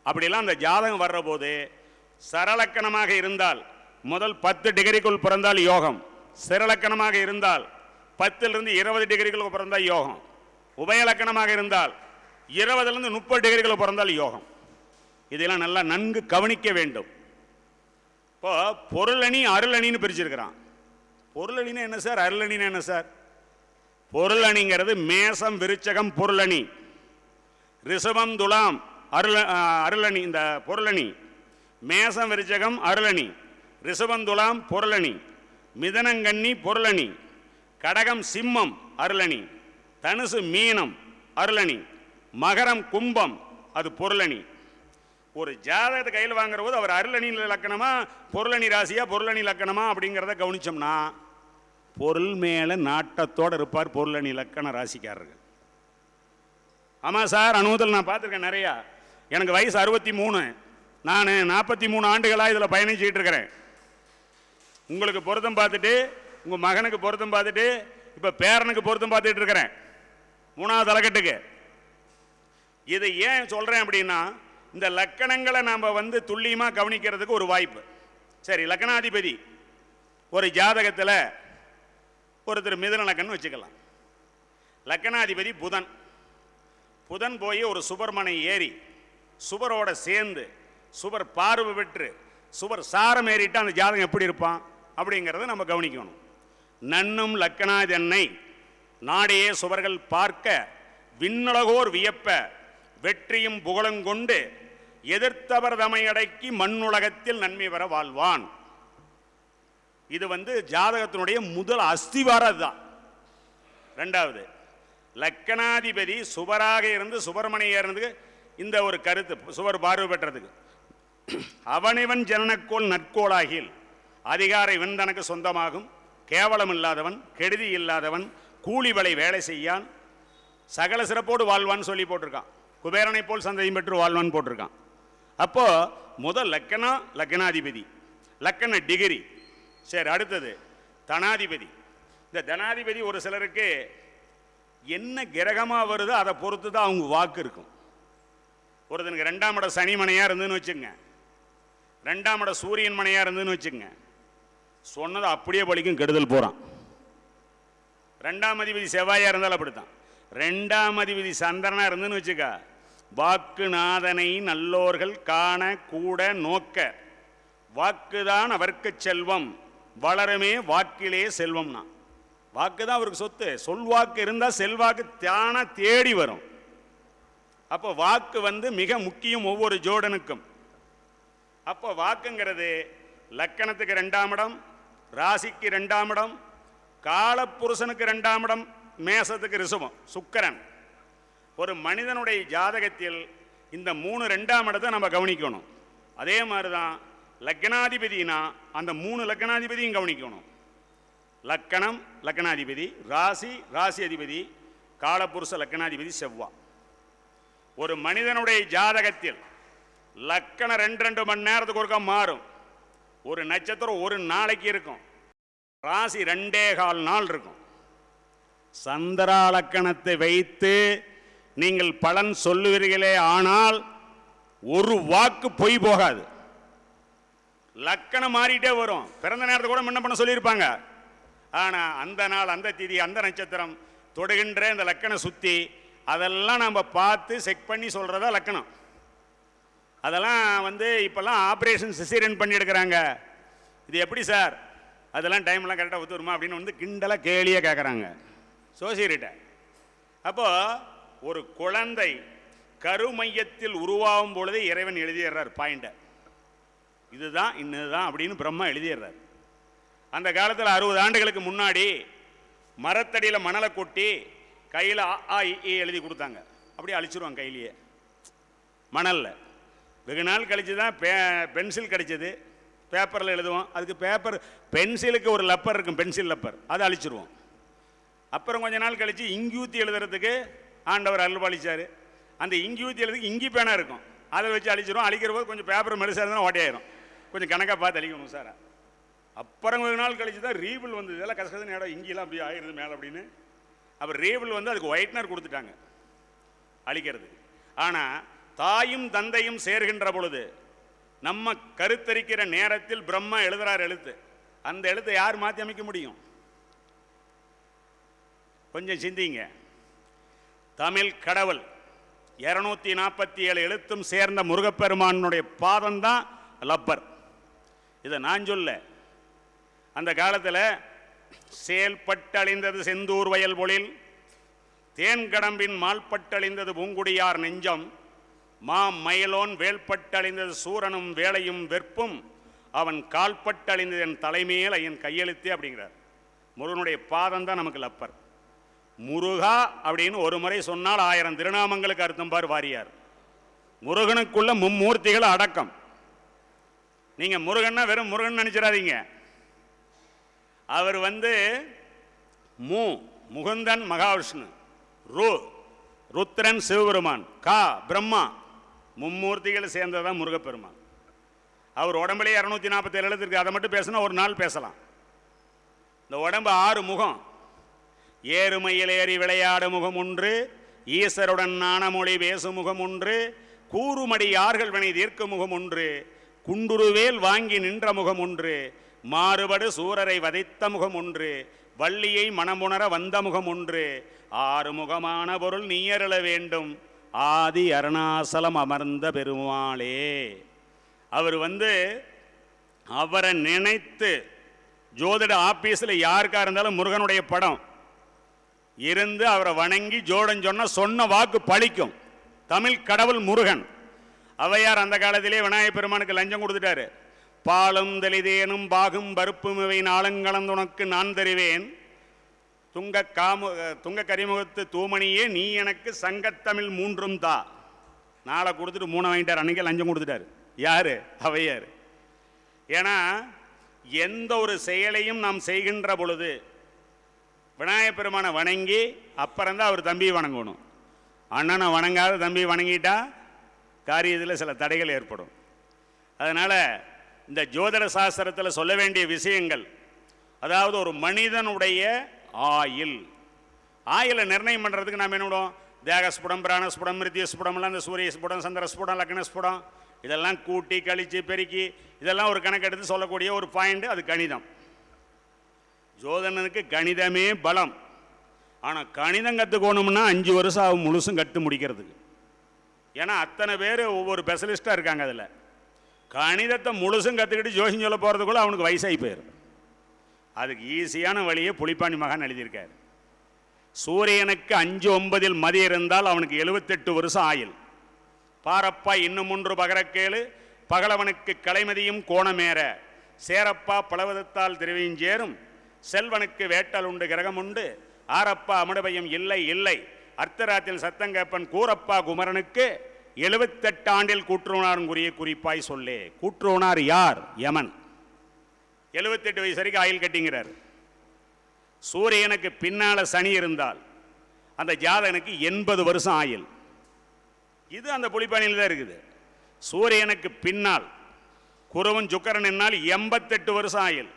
அப்படிலாம் அந்த ஜாதகம் வர்ற போது சரலக்கணமாக இருந்தால் முதல் 10 டிகிரிக்குள் பிறந்தால் யோகம், சிறலக்கணமாக இருந்தால் 10லிருந்து 20 டிகிரிக்குள் பிறந்தால் யோகம், உபயலக்கணமாக இருந்தால் 20லிருந்து 30 டிகிரிக்குள் பிறந்தால் யோகம். இதெல்லாம் நல்லா நன்கு கவனிக்க வேண்டும். இப்போ பொருளணி அருளணின்னு பிரிச்சிருக்கிறான். பொருளணின்னா என்ன சார், அருளணின்னா என்ன சார்? பொருளணிங்கிறது மேசம் விருச்சகம் பொருளணி, ரிஷபம் துலாம் அருளணி. இந்த பொருளணி மேசம் விருச்சகம் அருளணி, ரிஷபம் துலாம் பொருளணி, மிதனங்கன்னி பொருளணி, கடகம் சிம்மம் அருளணி, தனுசு மீனம் அருளணி, மகரம் கும்பம் அது பொருளணி. ஒரு ஜாதகத்தை கையில் வாங்குற போது அவர் அருளணி லக்கணமா பொருளணி ராசியா பொருளணி லக்கணமா அப்படிங்கிறத கவனிச்சோம்னா பொருள் மேலே நாட்டத்தோடு இருப்பார் பொருளணி லக்கண ராசிக்காரர்கள். ஆமாம் சார், அனுபவத்தில் நான் பார்த்துருக்கேன் நிறையா. எனக்கு வயசு 63, நான் 43 ஆண்டுகளாக இதில் பயணிச்சுக்கிட்டு இருக்கிறேன். உங்களுக்கு பொருத்தம் பார்த்துட்டு, உங்கள் மகனுக்கு பொருத்தம் பார்த்துட்டு, இப்போ பேரனுக்கு பொருத்தம் பார்த்துட்டு இருக்கிறேன் 3வது தலைக்கட்டுக்கு. இதை ஏன் சொல்கிறேன் அப்படின்னா இந்த லக்கணங்களை நாம் வந்து துல்லியமாக கவனிக்கிறதுக்கு ஒரு வாய்ப்பு. சரி, லக்கணாதிபதி ஒரு ஜாதகத்தில் ஒருத்தர் மிதுன லக்கணம்னு வச்சுக்கலாம். லக்கணாதிபதி புதன். புதன் போய் ஒரு சுபர்மனை ஏறி சுபரோட சேர்ந்து சுபர் பார்வை பெற்று சுபர் சாரம் ஏறிட்டு அந்த ஜாதகம் எப்படி இருப்பான் அப்படிங்கிறத நம்ம கவனிக்கணும். நன்னும் லக்கணாதென்னை நாடே சுவர்கள் பார்க்க விண்ணுலகோர் வியப்ப வெற்றியும் புகழும் கொண்டு எதிர்த்தவர் தமை அடக்கி மண்ணுலகத்தில் நன்மை பெற வாழ்வான். இது வந்து ஜாதகத்தினுடைய முதல் அஸ்திவாரம் தான். 2வது, லக்கணாதிபதி சுபராக இருந்து சுபர்மணியாக இருந்ததுக்கு இந்த ஒரு கருத்து சுவர் பார்வை பெற்றதுக்கு அவனிவன் ஜனனக்கோள் நற்கோளாகில் அதிகார இவன் தனக்கு சொந்தமாகும், கேவலம் இல்லாதவன் கெடுதி இல்லாதவன் கூலி வலை வேலை செய்யான், சகல சிறப்போடு வாழ்வான்னு சொல்லி போட்டிருக்கான். குபேரனை போல் சந்ததியும் பெற்று வாழ்வான்னு போட்டிருக்கான். அப்போ முதல் லக்கணம் லக்கணாதிபதி, லக்கண டிகிரி. சரி, அடுத்தது தனாதிபதி. இந்த தனாதிபதி ஒரு சிலருக்கு என்ன கிரகமாக வருதோ அதை பொறுத்து தான் அவங்க வாக்கு இருக்கும். ஒருத்தனுக்கு 2ஆம் இடம் சனி மனையாக இருந்துன்னு வச்சுங்க, 2ஆம் இடம் சூரியன் மனையாக இருந்துன்னு வச்சுங்க, சொன்னது அப்படியே பலிக்கும், கெடுதல் போகிறான். 2ஆம் அதிபதி செவ்வாயாக இருந்தாலும் அப்படித்தான். 2ஆம் அதிபதி சந்திரனாக இருந்துன்னு வச்சுக்க, வாக்கு நாதனை நல்லோர்கள் காண கூட நோக்க வாக்குதான் அவருக்கு செல்வம் வளருமே வாக்கிலே செல்வம்னா. வாக்கு தான் அவருக்கு சொத்து. சொல்வாக்கு இருந்தால் செல்வாக்கு தானா தேடி வரும். அப்போ வாக்கு வந்து மிக முக்கியம் ஒவ்வொரு ஜோடனுக்கும். அப்போ வாக்குங்கிறது லக்கணத்துக்கு 2ஆம் இடம், ராசிக்கு 2ஆம் இடம், காலப்புருஷனுக்கு 2ஆம் இடம், மேசத்துக்கு ரிஷபம் சுக்கிரன். ஒரு மனிதனுடைய ஜாதகத்தில் இந்த 3 2ஆம் இடத்தை நம்ம கவனிக்கணும். அதே மாதிரி தான் லக்கணாதிபதினா அந்த 3 லக்கணாதிபதியும் கவனிக்கணும். லக்கணம் லக்கணாதிபதி, ராசி ராசி அதிபதி, காலப்புருஷ லக்கணாதிபதி செவ்வாய். ஒரு மனிதனுடைய ஜாதகத்தில் லக்கணம் 2 மணி நேரத்துக்கு ஒருக்கா மாறும். ஒரு நட்சத்திரம் ஒரு நாளைக்கு இருக்கும், ராசி 2.25 நாள் இருக்கும். சந்திரா லக்கணத்தை வைத்து நீங்கள் பலன் சொல்லுவீர்களே, ஆனால் ஒரு வாக்கு பொய் போகாது. லக்கணம் மாறிட்டே வரும். பிறந்த நேரத்தை கூட என்ன பண்ண சொல்லியிருப்பாங்க, ஆனால் அந்த நாள் அந்த திதி அந்த நட்சத்திரம் தொடுகின்ற இந்த லக்கண சுத்தி அதெல்லாம் நம்ம பார்த்து செக் பண்ணி சொல்கிறதா லக்கணம். அதெல்லாம் வந்து இப்போல்லாம் ஆப்ரேஷன் சிசேரியன் பண்ணி எடுக்கிறாங்க. இது எப்படி சார், அதெல்லாம் டைம்லாம் கரெக்டாக ஒத்துருமா அப்படின்னு வந்து கிண்டலாக கேலியாக கேட்குறாங்க சோசியர்கிட்ட. அப்போது ஒரு குழந்தை கருமையத்தில் உருவாகும் பொழுதே இறைவன் எழுதிடுறார் பாயிண்ட்டை, இதுதான் இன்னதுதான் அப்படின்னு பிரம்மா எழுதிடுறார். அந்த காலத்தில் 60 ஆண்டுகளுக்கு முன்னாடி மரத்தடியில் மணலை கொட்டி கையில் ஆ இ எழுதி கொடுத்தாங்க. அப்படியே அழிச்சிருவாங்க கையிலேயே மணலில். வெகு நாள் கழித்து தான் பென்சில் கிடைச்சது, பேப்பரில் எழுதுவோம். அதுக்கு பேப்பர் பென்சிலுக்கு ஒரு லப்பர் இருக்கும், பென்சில் லப்பர், அதை அழிச்சிருவோம். அப்புறம் கொஞ்ச நாள் கழித்து இங்கியூத்தி எழுதுறதுக்கு ஆண்டவர் அருள்பாலிச்சார். அந்த இங்கியூத்தி எழுதுக்கு இங்கி பேனா இருக்கும், அதை வச்சு அழிச்சிருவோம். அழிக்கிற போது கொஞ்சம் பேப்பர் மெலிசாக இருந்தால் ஓட்டையாயிரும், கொஞ்சம் கணக்காக பார்த்து அழிக்கணும் சார். அப்புறம் கொஞ்ச நாள் கழித்து தான் ரீபிள் வந்து இதெல்லாம் கஷ்டம் இடம் இங்கெல்லாம் அப்படி ஆயிடுது மேலே அப்படின்னு. அப்போ ரீபிள் வந்து அதுக்கு ஒயிட்னர் கொடுத்துட்டாங்க அழிக்கிறதுக்கு. ஆனால் தாயும் தந்தையும் சேர்கின்ற பொழுது நம்ம கருத்தரிக்கிற நேரத்தில் பிரம்மா எழுதுறார் எழுத்து, அந்த எழுத்தை யார் மாற்றி அமைக்க முடியும்? கொஞ்சம் சிந்திங்க. தமிழ் கடவுள் 247 எழுத்தும் சேர்ந்த முருகப்பெருமானுடைய பாதம் தான் லப்பர். இதை நான் சொல்ல, அந்த காலத்தில் செயல்பட்டழிந்தது செந்தூர் வயல் பொழில், தேன்கடம்பின் மால்பட்டழிந்தது பூங்குடியார் நெஞ்சம், மயிலோன் வேல்பட்டழிந்தது சூரனும் வேலையும் வெற்பும், அவன் கால்பட்டழிந்தது என் தலைமையில் என் கையெழுத்தே அப்படிங்கிறார். முருகனுடைய பாதம் தான் நமக்கு லப்பர். முருகா அப்படின்னு ஒரு முறை சொன்னால் 1000 திருநாமங்களுக்கு அர்த்தம் பார் வாரியார். முருகனுக்குள்ள மும்மூர்த்திகள் அடக்கம். நீங்க முருகன்னா வெறும் முருகன் நினைச்சிடாதீங்க. அவர் வந்து முகுந்தன் மகாவிஷ்ணு, ருத்ரன் சிவபெருமான், பிரம்மா, மும்மூர்த்திகள் சேர்ந்ததான் முருகப்பெருமான். அவர் உடம்புலேயே 247 எழுத்து இருக்கு. அதை மட்டும் பேசினா ஒரு நாள் பேசலாம். இந்த உடம்பு 6 முகம். ஏறுமையில் ஏறி விளையாடு முகம் ஒன்று, ஈசருடன் நாணமொழி பேசு முகம் ஒன்று, கூறுமடி யார்கள் வினை தீர்க்கும் முகம் ஒன்று, குண்டுருவேல் வாங்கி நின்ற முகம் ஒன்று, மாறுபடு சூரரை வதைத்த முகம் ஒன்று, வள்ளியை மனமுணர வந்த முகம் ஒன்று, 6 முகமான பொருள் நீயருள வேண்டும், ஆதி அருணாசலம் அமர்ந்த பெருமாளே. அவர் வந்து அவரை நினைத்து ஜோதிட ஆபீஸில் யாருக்கா இருந்தாலும் முருகனுடைய படம் இருந்து அவரை வணங்கி ஜோடன் சொன்ன வாக்கு பழிக்கும். தமிழ் கடவுள் முருகன். ஔவையார் அந்த காலத்திலே விநாயகப் பெருமானுக்கு லஞ்சம் கொடுத்துட்டாரு. பாலும் தெளிதேனும் பாகும் பருப்பும் இவை நாளங்கலந்து உனக்கு நான் தருவேன், துங்க கரிமுகத்து தூமணியே நீ எனக்கு சங்கத்தமிழ் 3 தா. நாளை கொடுத்துட்டு 3 வாங்கிட்டார். அன்னைக்கு லஞ்சம் கொடுத்துட்டாரு. யாரு? ஔவையார். ஏன்னா எந்த ஒரு செயலையும் நாம் செய்கின்ற பொழுது விநாயகப் பெருமானை வணங்கி அப்புறம்தான் அவர் தம்பியை வணங்கணும். அண்ணனை வணங்காத தம்பி வணங்கிட்டா காரியத்தில் சில தடைகள் ஏற்படும். அதனால் இந்த ஜோதிட சாஸ்திரத்தில் சொல்ல வேண்டிய விஷயங்கள், அதாவது ஒரு மனிதனுடைய ஆயிலை நிர்ணயம் பண்ணுறதுக்கு நாம் என்ன விடுவோம்? தேகஸ்புடம், பிராணஸ்புடம், மிருத்தியஸ்புடம்லாம் இந்த சூரியஸ்புடம், சந்திரஸ்புடம், லக்னஸ்புடம் இதெல்லாம் கூட்டி கழித்து பெருக்கி இதெல்லாம் ஒரு கணக்கெடுத்து சொல்லக்கூடிய ஒரு பாயிண்ட். அது கணிதம். ஜோதனனுக்கு கணிதமே பலம். ஆனால் கணிதம் கற்றுக்கணும்னா 5 வருஷம் ஆகும் முழுசும் கற்று முடிக்கிறதுக்கு. ஏன்னா அத்தனை பேர் ஒவ்வொரு ஸ்பெஷலிஸ்டாக இருக்காங்க. அதில் கணிதத்தை முழுசும் கற்றுக்கிட்டு ஜோசியம் சொல்ல போகிறதுக்குள்ள அவனுக்கு வயசாகி போயிடும். அதுக்கு ஈஸியான வழியை புலிப்பாணி மகான் எழுதியிருக்கார். சூரியனுக்கு 5-9 மதி இருந்தால் அவனுக்கு 78 வருஷம் ஆயுள். பாரப்பா இன்னும் 1 பகரக்கேளு, பகலவனுக்கு கலைமதியும் கோணமேற, சேரப்பா பலவதத்தால் திருவியும் சேரும், செல்வனுக்கு வேட்டல் உண்டு கிரகம் உண்டு, ஆரப்பா அமுடபயம் இல்லை இல்லை, அர்த்தராத்தில் சத்தங்கப்பன் கூரப்பா குமரனுக்கு 78 ஆண்டில் கூற்றுவனாருங்குரிய குறிப்பாய் சொல்லே. கூற்றுவனார் யார்? யமன். 78 வயசு வரைக்கும் ஆயுள் கட்டிங்கிறார். சூரியனுக்கு பின்னால சனி இருந்தால் அந்த ஜாதகனுக்கு 80 வருஷம் ஆயுள். இது அந்த புலிப்பாணியில் தான் இருக்குது. சூரியனுக்கு பின்னால் குருவன் சுக்கரன் என்னால் 88 வருஷம் ஆயுள்.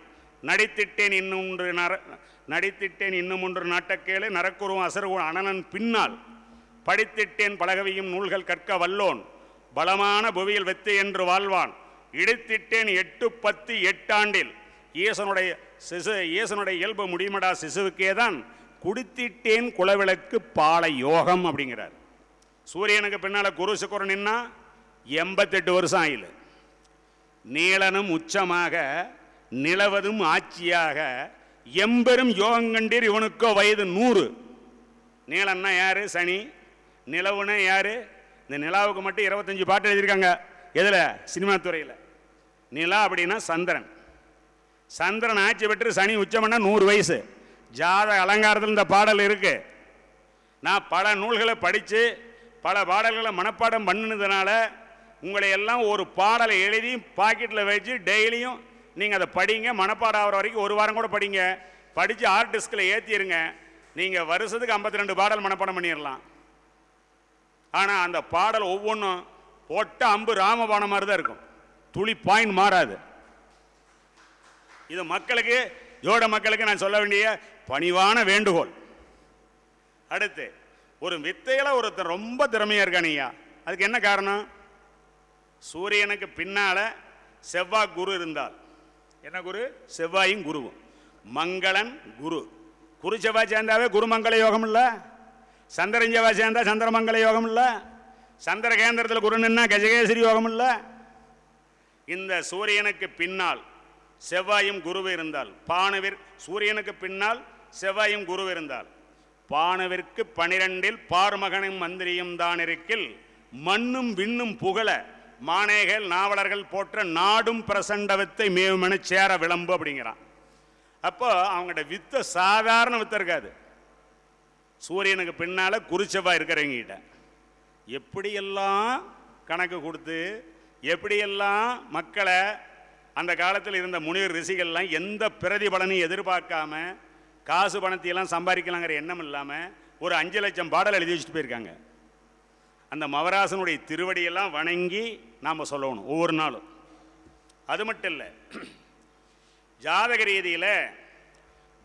நடித்திட்டேன் இன்னும் ஒன்று நாட்டக்கேளு, நரக்குருவம் அசருவன் அனலன் பின்னால் படித்திட்டேன் பலகவியும் நூல்கள் கற்க வல்லோன், பலமான புவியில் வெத்து என்று வாழ்வான், இடித்திட்டேன் 8-10 ஆண்டில், ஈசனுடைய இயல்பு முடிமடா சிசுவுக்கேதான் குடித்திட்டேன் குலவிளக்கு பால யோகம் அப்படிங்கிறார். சூரியனுக்கு பின்னால் குரு சுக்கரன் நின்னா 88 வருஷம் ஆயில. நீளனும் உச்சமாக நிலவதும் ஆட்சியாக எம்பெரும் யோகங்கண்டீர் இவனுக்கோ வயது 100. நீளன்னா யாரு? சனி. நிலவுன்னா யாரு? இந்த நிலாவுக்கு மட்டும் 25 பாட்டு எழுதியிருக்காங்க. எதில்? சினிமா துறையில். நிலா அப்படின்னா சந்திரன். சந்திரன் ஆட்சி பெற்று சனி உச்சம்னா 100 வயசு. ஜாத அலங்காரத்தில் இந்த பாடல் இருக்கு. நான் பல நூல்களை படித்து பல பாடல்களை மனப்பாடம் பண்ணினதுனால உங்களை எல்லாம் ஒரு பாடலை எழுதி பாக்கெட்டில் வச்சு டெய்லியும் நீங்கள் அதை படிங்க. மனப்பாடம் ஆகிற வரைக்கும் 1 வாரம் கூட படிங்க. படித்து ஹார்ட் டிஸ்கில் ஏற்றிடுங்க. நீங்கள் வருஷத்துக்கு 52 பாடல் மனப்பாடம் பண்ணிடலாம். ஆனால் அந்த பாடல் ஒவ்வொன்றும் போட்ட அம்பு ராமபானம் மாதிரி தான் இருக்கும். துளி பாயிண்ட் மாறாது. இது மக்களுக்கு, ஜோட மக்களுக்கு நான் சொல்ல வேண்டிய பணிவான வேண்டுகோள். அடுத்து, ஒரு வித்தையில் ஒருத்தர் ரொம்ப திறமையாக இருக்கானியா. அதுக்கு என்ன காரணம்? சூரியனுக்கு பின்னால செவ்வாய் குரு இருந்தால். என்ன குரு? செவ்வாயும் குருவும். மங்களன் குரு. குரு செவ்வாய் சேர்ந்தாவே குருமங்கள யோகம் இல்லை. சந்திரன் செவ்வாய் சேர்ந்தா சந்திரமங்கல யோகம் இல்லை. சந்திர கேந்திரத்தில் குரு நின்னா கஜகேசரி யோகம் இல்லை. இந்த சூரியனுக்கு பின்னால் செவ்வாயும் குரு இருந்தால், பானவிர் சூரியனுக்கு பின்னால் செவ்வாயும் குரு இருந்தால், பானவிற்கு 12 பார்மகனும் மந்திரியும் தான் இருக்கில் மண்ணும் விண்ணும் புகழ மானேகள் நாவலர்கள் போற்ற நாடும் பிரசண்டவத்தை மேவுமென சேர விளம்பு அப்படிங்கிறான். அப்போ அவங்கள்ட்ட வித்தை சாதாரண வித்தை இருக்காது. சூரியனுக்கு பின்னால் குருச்செவ்வாய் இருக்கிறவங்கிட்ட எப்படியெல்லாம் கணக்கு கொடுத்து எப்படியெல்லாம் மக்களை அந்த காலத்தில் இருந்த முனிவர் ரிஷிகள்லாம் எந்த பிரதிபலனையும் எதிர்பார்க்காம காசு பணத்தையெல்லாம் சம்பாதிக்கலாங்கிற எண்ணம் இல்லாமல் ஒரு 5 லட்சம் பாடல் எழுதி வச்சுட்டு போயிருக்காங்க. அந்த மவராசனுடைய திருவடியெல்லாம் வணங்கி நாம் சொல்லணும் ஒவ்வொரு நாளும். அது மட்டும் இல்லை, ஜாதக ரீதியில்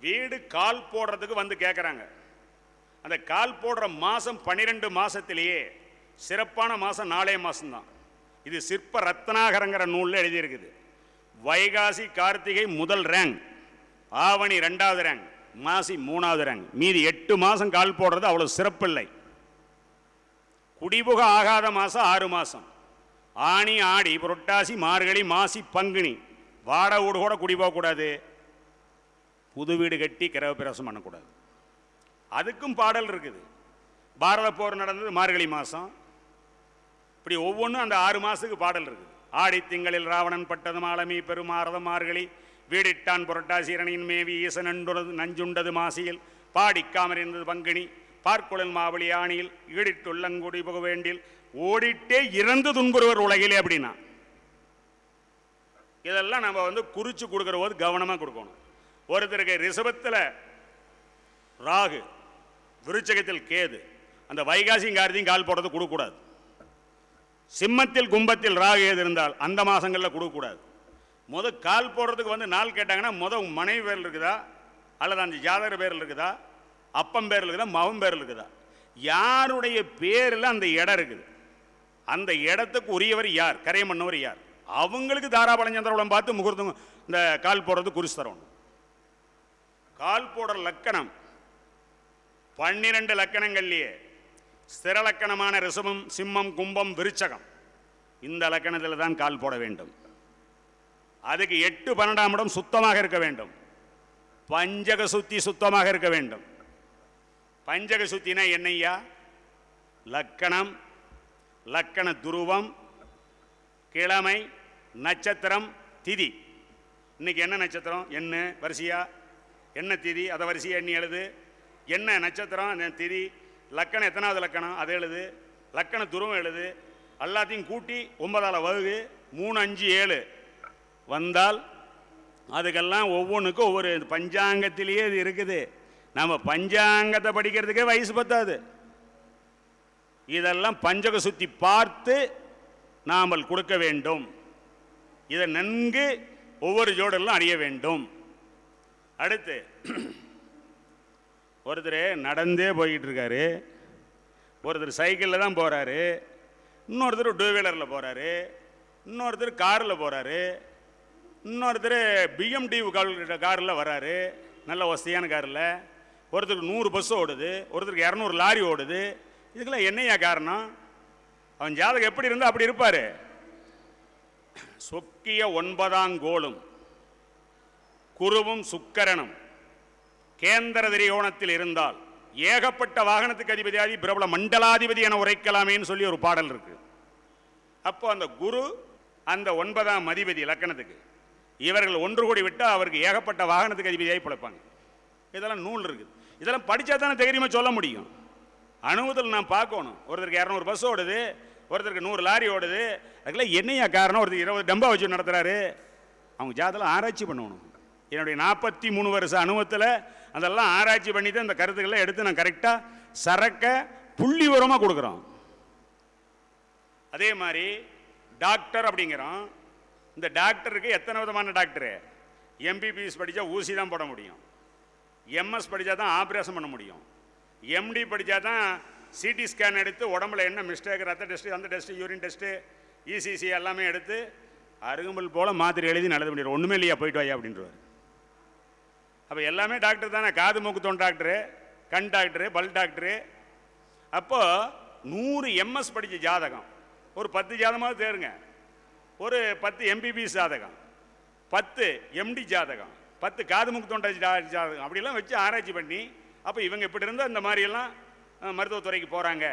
வீடு கால் போடுறதுக்கு வந்து கேட்குறாங்க. அந்த கால் போடுற மாதம் 12 மாதத்திலேயே சிறப்பான மாதம் 4 மாதம்தான். இது சிற்ப ரத்னாகரங்கிற நூலில் எழுதியிருக்குது. வைகாசி கார்த்திகை முதல் ரேங்க், ஆவணி 2வது ரேங்க், மாசி 3வது ரேங்க். மீதி 8 மாதம் கால் போடுறது அவ்வளோ சிறப்பில்லை. குடிபுக ஆகாத மாதம் 6 மாதம். ஆனி ஆடி புரட்டாசி மார்கழி மாசி பங்குனி. வாட வீடு கூட குடி போகக்கூடாது. புது வீடு கட்டி கிரக பிரவேசம் பண்ணக்கூடாது. அதுக்கும் பாடல் இருக்குது. பாரத போர் நடந்தது மார்கழி மாதம். இப்படி ஒவ்வொன்றும் அந்த 6 மாதத்துக்கு பாடல் இருக்குது. ஆடி திங்களில் ராவணன் பட்டது மாலமி பெருமாரதம் மார்கழி வீடிட்டான் புரட்டாசி இரணியின் மேவி ஈசன் நஞ்சுண்டது மாசியில் பாடிக்காமர் இருந்தது பங்குனி பார்க்குழல் மாவளி ஆணியில் ஈடிட்டுள்ளங்குடி புக வேண்டில் ஓடிட்டே இறந்து துன்புறுவர் உலகிலே அப்படின்னா. இதெல்லாம் நம்ம குறிச்சு கொடுக்குற போது கவனமாக கொடுக்கணும். ஒருத்தருக்கு ரிஷபத்தில் ராகு, விருச்சகத்தில் கேது, அந்த வைகாசியும் கார்த்தியும் கால் போடுறது கொடுக்கக்கூடாது. சிம்மத்தில் கும்பத்தில் ராகு ஏது இருந்தால் அந்த மாதங்களில் கொடுக்கக்கூடாது. கால் போடுறதுக்கு நாள் கேட்டாங்கன்னா மனைவி பேரில் இருக்குதா அல்லது அந்த ஜாதகர் பேரில் இருக்குதா, அப்பம் பேரில் இருக்குதா, மகன் பேரில் இருக்குதா, யாருடைய பேரில் அந்த இடம் இருக்குது, அந்த இடத்துக்கு உரியவர் யார், கரையம் பண்ணவர் யார், அவங்களுக்கு தாராபலஞ்சந்திரவளம் பார்த்து முகூர்த்தம் இந்த கால் போடுறது குறிச்சு தரணும். கால் போடுற லக்கணம் 12 லக்கணங்கள்லேயே ஸ்திர லக்கணமான ரிஷபம், சிம்மம், கும்பம், விருச்சகம், இந்த லக்கணத்தில் தான் கால் போட வேண்டும். அதுக்கு 8, 12ஆம் இடம் சுத்தமாக இருக்க வேண்டும். பஞ்சக சுத்தி சுத்தமாக இருக்க வேண்டும். பஞ்சக சுத்தினா என்னையா? லக்கணம், லக்கண துருவம், கிழமை, நட்சத்திரம், திதி. இன்னைக்கு என்ன நட்சத்திரம் என்ன வரிசையா, என்ன திதி அதை வரிசையா எண்ணி எழுது. என்ன நட்சத்திரம் திதி, லக்கணம் எத்தனாவது லக்கணம் அதை எழுது, லக்கண துருவம் எழுது. எல்லாத்தையும் கூட்டி 9ஆல் வகுகு. 3, 5, 7 வந்தால் அதுக்கெல்லாம் ஒவ்வொன்றுக்கும் ஒவ்வொரு பஞ்சாங்கத்திலேயே இது இருக்குது. நம்ம பஞ்சாங்கத்தை படிக்கிறதுக்கே வயசு பத்தாது. இதெல்லாம் பஞ்சக சுத்தி பார்த்து நாம் கொடுக்க வேண்டும். இதை நன்கு ஒவ்வொரு ஜோடெல்லாம் அறிய வேண்டும். அடுத்து, ஒருத்தர் நடந்தே போய்கிட்டு இருக்காரு, ஒருத்தர் சைக்கிளில் தான் போகிறாரு, இன்னொருத்தர் 2 வீலரில் போகிறாரு, இன்னொருத்தர் காரில் போகிறாரு, இன்னொருத்தர் BMW காரில் வர்றாரு, நல்ல வசதியான காரில். ஒருத்தருக்கு 100 பஸ் ஓடுது, ஒருத்தருக்கு 200 லாரி ஓடுது. இதுக்கெல்லாம் என்னையா காரணம்? அவன் ஜாதகம் எப்படி இருந்தால் அப்படி இருப்பார். சொக்கிய 9ஆம் கோளும் குருவும் சுக்கரனும் கேந்திர திரிகோணத்தில் இருந்தால் ஏகப்பட்ட வாகனத்துக்கு அதிபதியாதி பிரபல மண்டலாதிபதி என உரைக்கலாமேன்னு சொல்லி ஒரு பாடல் இருக்கு. அப்போ அந்த குரு அந்த 9ஆம் அதிபதி லக்கணத்துக்கு இவர்கள் ஒன்று கூடி விட்டால் அவருக்கு ஏகப்பட்ட வாகனத்துக்கு அதிபதியாகி பிழைப்பாங்க. இதெல்லாம் நூல் இருக்குது. இதெல்லாம் படித்தா தானே தைரியமாக சொல்ல முடியும். அனுபவத்தில் நான் பார்க்கணும். ஒருத்தருக்கு 200 பஸ் ஓடுது, ஒருத்தருக்கு 100 லாரி ஓடுது. அதுக்கெல்லாம் என்னையா காரணம்? ஒருத்தருக்கு 20 டம்பா வச்சு நடத்துகிறாரு. அவங்க ஜாதெல்லாம் ஆராய்ச்சி பண்ணணும். என்னுடைய 43 வருஷ அனுபவத்தில் அதெல்லாம் ஆராய்ச்சி பண்ணி தான் இந்த கருத்துக்களை எடுத்து நான் கரெக்டாக சரக்க புள்ளி உரமாக கொடுக்குறோம். அதே மாதிரி டாக்டர் அப்படிங்கிறோம். இந்த டாக்டருக்கு எத்தனை விதமான டாக்டரு? எம்பிபிஎஸ் படித்தா ஊசி தான் போட முடியும், எம்எஸ் படித்தா தான் ஆப்ரேஷன் பண்ண முடியும், எம்டி படித்தா தான் சிடி ஸ்கேன் எடுத்து உடம்புல என்ன மிஸ்டேக், ரத்த டெஸ்ட்டு, அந்த டெஸ்ட்டு, யூரின் டெஸ்ட்டு, இசிசி எல்லாமே எடுத்து அருகம்புல் போல் மாத்திரை எழுதி நல்லது பண்ணிடுவோம். ஒன்றுமே இல்லையா, போயிட்டு வாயா அப்படின்றவார். அப்போ எல்லாமே டாக்டர் தானே. காது மூக்கு தொண்டை டாக்டரு, கண் டாக்டரு, பல் டாக்டரு. அப்போது 100 எம்எஸ் படித்த ஜாதகம் ஒரு 10 ஜாதகமாக தேருங்க. ஒரு 10 எம்பிபிஎஸ் ஜாதகம், 10 எம்டி ஜாதகம், 10 காது மூக்கு தொண்டை ஜாதகம், அப்படிலாம் வச்சு ஆராய்ச்சி பண்ணி அப்போ இவங்க இப்படி இருந்தால் இந்த மாதிரியெல்லாம் மருத்துவத்துறைக்கு போகிறாங்க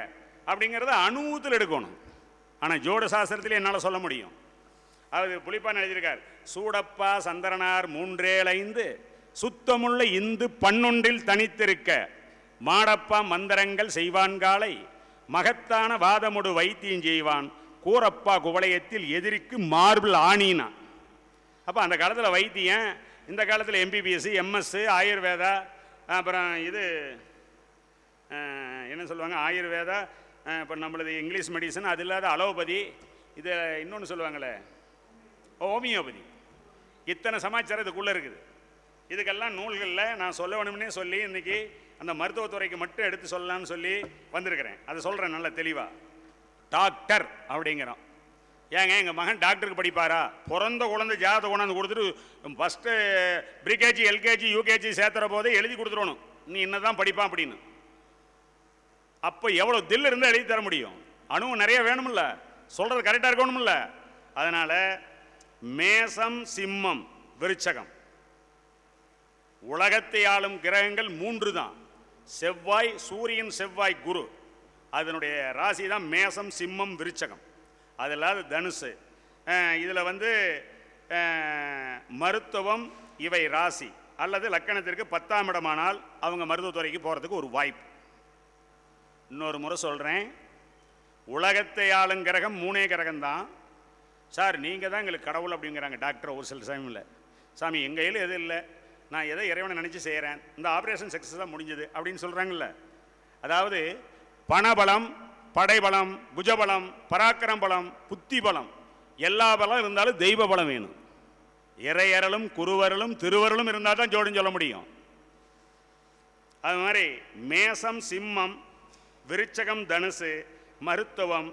அப்படிங்கிறத அனுபவத்தில் எடுக்கணும். ஆனால் ஜோட சாஸ்திரத்தில் என்னால் சொல்ல முடியும். அது புலிப்பான் எழுதியிருக்கார். சூடப்பா சந்திரனார் 3-5 சுத்தமுள்ள இந்து பன்னொன்றில் தனித்திருக்க மாடப்பா மந்திரங்கள் செய்வான்காலை மகத்தான வாதமுடு வைத்தியம் செய்வான் கூரப்பா குவளையத்தில் எதிரிக்கு மார்பிள் ஆணினா. அப்போ அந்த காலத்தில் வைத்தியம், இந்த காலத்தில் எம்பிபிஎஸ், எம்எஸ், ஆயுர்வேதா, அப்புறம் இது என்ன சொல்லுவாங்க ஆயுர்வேதா, இப்போ நம்மளது இங்கிலீஷ் மெடிசன், அது இல்லாத அலோபதி, இது இன்னொன்று சொல்லுவாங்களே ஹோமியோபதி. இத்தனை சமாச்சாரம் இதுக்குள்ளே இருக்குது. இதுக்கெல்லாம் நூல்களில் நான் சொல்ல வேணும்னே சொல்லி இன்றைக்கி அந்த மருத்துவத்துறைக்கு மட்டும் எடுத்து சொல்லலான்னு சொல்லி வந்திருக்கிறேன். அதை சொல்கிறேன் நல்ல தெளிவாக. டாக்டர் அப்படிங்கிறோம். ஏங்க எங்கள் மகன் டாக்டருக்கு படிப்பாரா? பிறந்த குழந்தை ஜாதகம் கொண்டாந்து கொடுத்துட்டு ஃபஸ்ட்டு ப்ரீகேஜி, எல்கேஜி, யூகேஜி சேர்த்துற போதே எழுதி கொடுத்துடணும், நீ என்ன தான் படிப்பான் அப்படின்னு. அப்போ எவ்வளோ தில் இருந்தால் எழுதி தர முடியும்? அணுவும் நிறைய வேணுமில்ல, சொல்கிறது கரெக்டாக இருக்கணுமில்ல. அதனால் மேசம், சிம்மம், விருச்சகம், உலகத்தை ஆளும் கிரகங்கள் 3 தான். செவ்வாய், சூரியன், செவ்வாய், குரு, அதனுடைய ராசி தான் மேசம், சிம்மம், விருச்சகம். அது இல்லாத தனுசு. இதில் வந்து மருத்துவம் இவை ராசி அல்லது லக்கணத்திற்கு 10ஆம் இடமானால் அவங்க மருத்துவத்துறைக்கு போகிறதுக்கு ஒரு வாய்ப்பு. இன்னொரு முறை சொல்கிறேன், உலகத்தை ஆளும் கிரகம் 3 கிரகம்தான். சார் நீங்கள் தான் எங்களுக்கு கடவுள் அப்படிங்கிறாங்க டாக்டர் ஒரு சில சமயம். இல்லை சாமி, எங்கள் கையில் எதுவும் இல்லை, நான் எதை இறைவனை நினச்சி செய்கிறேன், இந்த ஆப்ரேஷன் சக்ஸஸாக முடிஞ்சது அப்படின்னு சொல்கிறாங்கல்ல. அதாவது பணபலம், படைபலம், புஜபலம், பராக்கிரம் பலம், புத்தி பலம், எல்லா பலம் இருந்தாலும் தெய்வ பலம் வேணும். இறையறலும் குருவரலும் திருவரலும் இருந்தால் தான் ஜோடின்னு சொல்ல முடியும். அது மாதிரி மேசம், சிம்மம், விருச்சகம், தனுசு, மருத்துவம்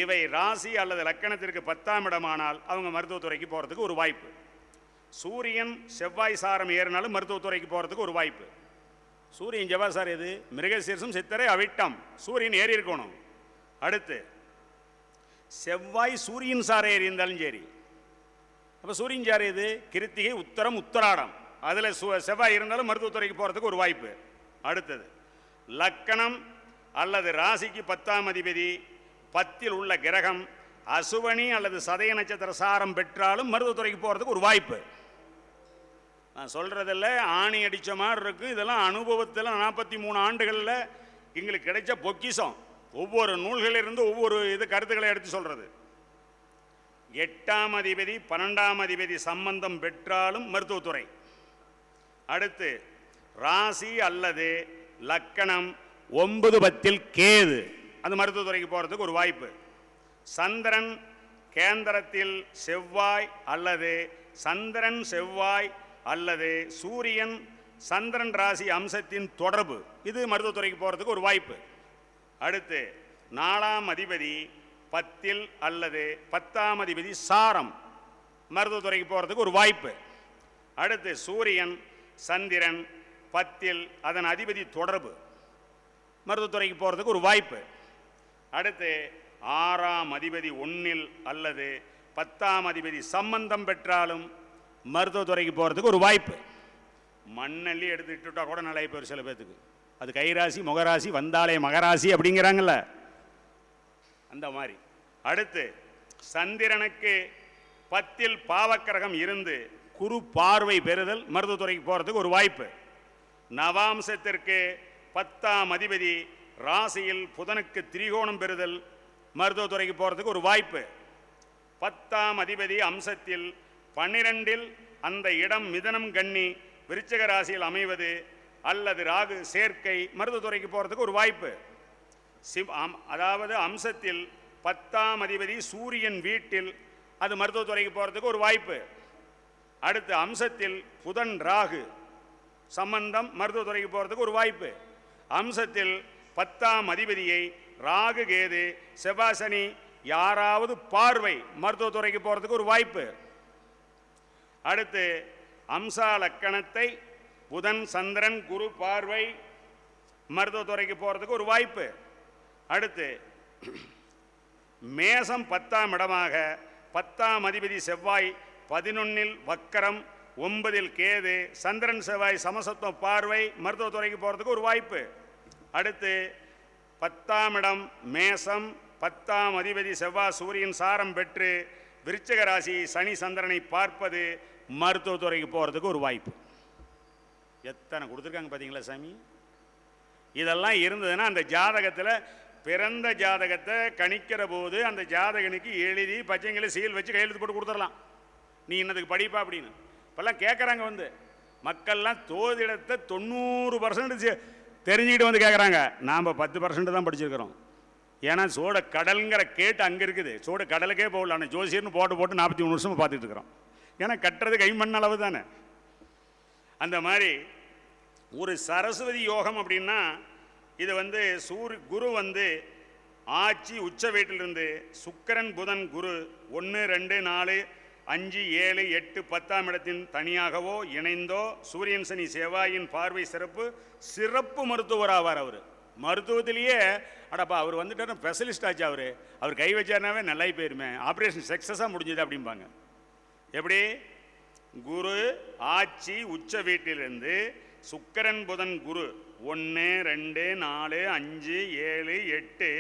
இவை ராசி அல்லது லக்கணத்திற்கு 10ஆம் இடமானால் அவங்க மருத்துவத்துறைக்கு போகிறதுக்கு ஒரு வாய்ப்பு. சூரியன் செவ்வாய் சாரம் ஏறினாலும் மருத்துவத்துறைக்கு போகிறதுக்கு ஒரு வாய்ப்பு. சூரியன் செவ்வாய் சார் எது? மிருகசீரிஷம், சித்திரை, அவிட்டம், சூரியன் ஏறி இருக்கணும். அடுத்து செவ்வாய் சூரியன் சாரம் ஏறி இருந்தாலும் சரி. அப்போ சூரியன் சார் எது? கிருத்திகை, உத்தரம், உத்தராடம், அதில் செவ்வாய் இருந்தாலும் மருத்துவத்துறைக்கு போகிறதுக்கு ஒரு வாய்ப்பு. அடுத்தது லக்கணம் அல்லது ராசிக்கு 10ஆம் அதிபதி 10இல் உள்ள கிரகம் அசுவனி அல்லது சதய நட்சத்திர சாரம் பெற்றாலும் மருத்துவத்துறைக்கு போகிறதுக்கு ஒரு வாய்ப்பு. நான் சொல்கிறதில்ல ஆணி அடித்த மாதிரி இருக்குது. இதெல்லாம் அனுபவத்தில் 43 ஆண்டுகளில் எங்களுக்கு கிடைச்ச பொக்கிஷம். ஒவ்வொரு நூல்களிலிருந்து ஒவ்வொரு இது கருத்துக்களை எடுத்து சொல்கிறது. 8ஆம் அதிபதி 12ஆம் அதிபதி சம்பந்தம் பெற்றாலும் மருத்துவத்துறை. அடுத்து ராசி அல்லது லக்கணம் 9-10 கேது, அந்த மருத்துவத்துறைக்கு போகிறதுக்கு ஒரு வாய்ப்பு. சந்திரன் கேந்திரத்தில் செவ்வாய் அல்லது சந்திரன் செவ்வாய் அல்லது சூரியன் சந்திரன் ராசி அம்சத்தின் தொடர்பு, இது மருத்துவத்துறைக்கு போகிறதுக்கு ஒரு வாய்ப்பு. அடுத்து 4ஆம் அதிபதி 10இல் அல்லது 10ஆம் அதிபதி சாரம், மருத்துவத்துறைக்கு போகிறதுக்கு ஒரு வாய்ப்பு. அடுத்து சூரியன் சந்திரன் 10இல் அதன் அதிபதி தொடர்பு, மருத்துவத்துறைக்கு போகிறதுக்கு ஒரு வாய்ப்பு. அடுத்து 6ஆம் அதிபதி 1ல் அல்லது 10ஆம் அதிபதி சம்பந்தம் பெற்றாலும் மருத்துவத்துறைக்கு போகிறதுக்கு ஒரு வாய்ப்பு. மண்ணள்ளி எடுத்துக்கிட்டா கூட நல்ல பேர் சில பேர்த்துக்கு அது கைராசி முகராசி வந்தாலே மகராசி அப்படிங்கிறாங்கல்ல, அந்த மாதிரி. அடுத்து சந்திரனுக்கு 10ல் பாவக்கிரகம் இருந்து குரு பார்வை பெறுதல் மருத்துவத்துறைக்கு போகிறதுக்கு ஒரு வாய்ப்பு. நவாம்சத்திற்கு 10ஆம் அதிபதி ராசியில் புதனுக்கு திரிகோணம் பெறுதல் மருத்துவத்துறைக்கு போகிறதுக்கு ஒரு வாய்ப்பு. 10ஆம் அதிபதி அம்சத்தில் 12ல் அந்த இடம் மிதனம் கன்னி விருச்சிக ராசியில் அமைவது அல்லது ராகு சேர்க்கை மருத்துவத்துறைக்கு போகிறதுக்கு ஒரு வாய்ப்பு. அதாவது அம்சத்தில் 10ஆம் அதிபதி சூரியன் வீட்டில் அது மருத்துவத்துறைக்கு போகிறதுக்கு ஒரு வாய்ப்பு. அடுத்து அம்சத்தில் புதன் ராகு சம்பந்தம் மருத்துவத்துறைக்கு போகிறதுக்கு ஒரு வாய்ப்பு. அம்சத்தில் 10ஆம் அதிபதியை ராகு கேது செவ்வாசனி யாராவது பார்வை மருத்துவத்துறைக்கு போகிறதுக்கு ஒரு வாய்ப்பு. அடுத்து அம்சா லக்கணத்தை புதன் சந்திரன் குரு பார்வை மருத்துவத்துறைக்கு போகிறதுக்கு ஒரு வாய்ப்பு. அடுத்து மேசம் 10ஆம் இடமாக 10ஆம் அதிபதி செவ்வாய் 11ல் வக்கரம் 9ல் கேது சந்திரன் செவ்வாய் சமசத்துவம் பார்வை மருத்துவத்துறைக்கு போகிறதுக்கு ஒரு வாய்ப்பு. அடுத்து 10ஆம் இடம் மேசம் 10ஆம் அதிபதி செவ்வாய் சூரியன் சாரம் பெற்று விருச்சிக ராசி சனி சந்திரனை பார்ப்பது மருத்துவத்துறைக்கு போகிறதுக்கு ஒரு வாய்ப்பு. எத்தனை கொடுத்துருக்காங்க பார்த்தீங்களா சாமி? இதெல்லாம் இருந்ததுன்னா அந்த ஜாதகத்தில் பிறந்த ஜாதகத்தை கணிக்கிற போது அந்த ஜாதகனுக்கு எழுதி பச்சைங்களை சீல் வச்சு கையெழுத்து போட்டு கொடுத்துடலாம். நீ இன்னதுக்கு படிப்பா அப்படின்னு இப்போல்லாம் கேட்குறாங்க. வந்து மக்கள்லாம் தோதிடத்தை 90% தெரிஞ்சுக்கிட்டு வந்து கேட்குறாங்க. நாம் 10% தான் படிச்சிருக்கிறோம். ஏன்னா சோட கடலுங்கிற கேட்டு அங்கே இருக்குது. சோட கடலுக்கே போகல. ஆனால் ஜோசியர்னு போட்டு 43 வருஷமாக பார்த்துட்டு இருக்கிறோம். ஏன்னா கட்டுறது கைமண் அளவு தானே. அந்த மாதிரி ஒரு சரஸ்வதி யோகம் அப்படின்னா இது வந்து குரு வந்து ஆட்சி உச்ச வீட்டிலிருந்து சுக்கிரன் புதன் குரு 1 2 4 5 7 8 10ஆம் இடத்தின் தனியாகவோ இணைந்தோ சூரியன் சனி செவ்வாயின் பார்வை சிறப்பு மருத்துவர் ஆவார். அவர் மருத்துவத்திலேயே அடப்பா அவர் வந்துட்டார் ஸ்பெஷலிஸ்ட் ஆச்சு. அவர் கை வச்சாருனாவே நல்லா போயிருமே, ஆப்ரேஷன் சக்ஸஸாக முடிஞ்சது அப்படிம்பாங்க. எப்படி? குரு ஆட்சி உச்ச வீட்டிலிருந்து சுக்கிரன் புதன் குரு 1 2 4 5 7 8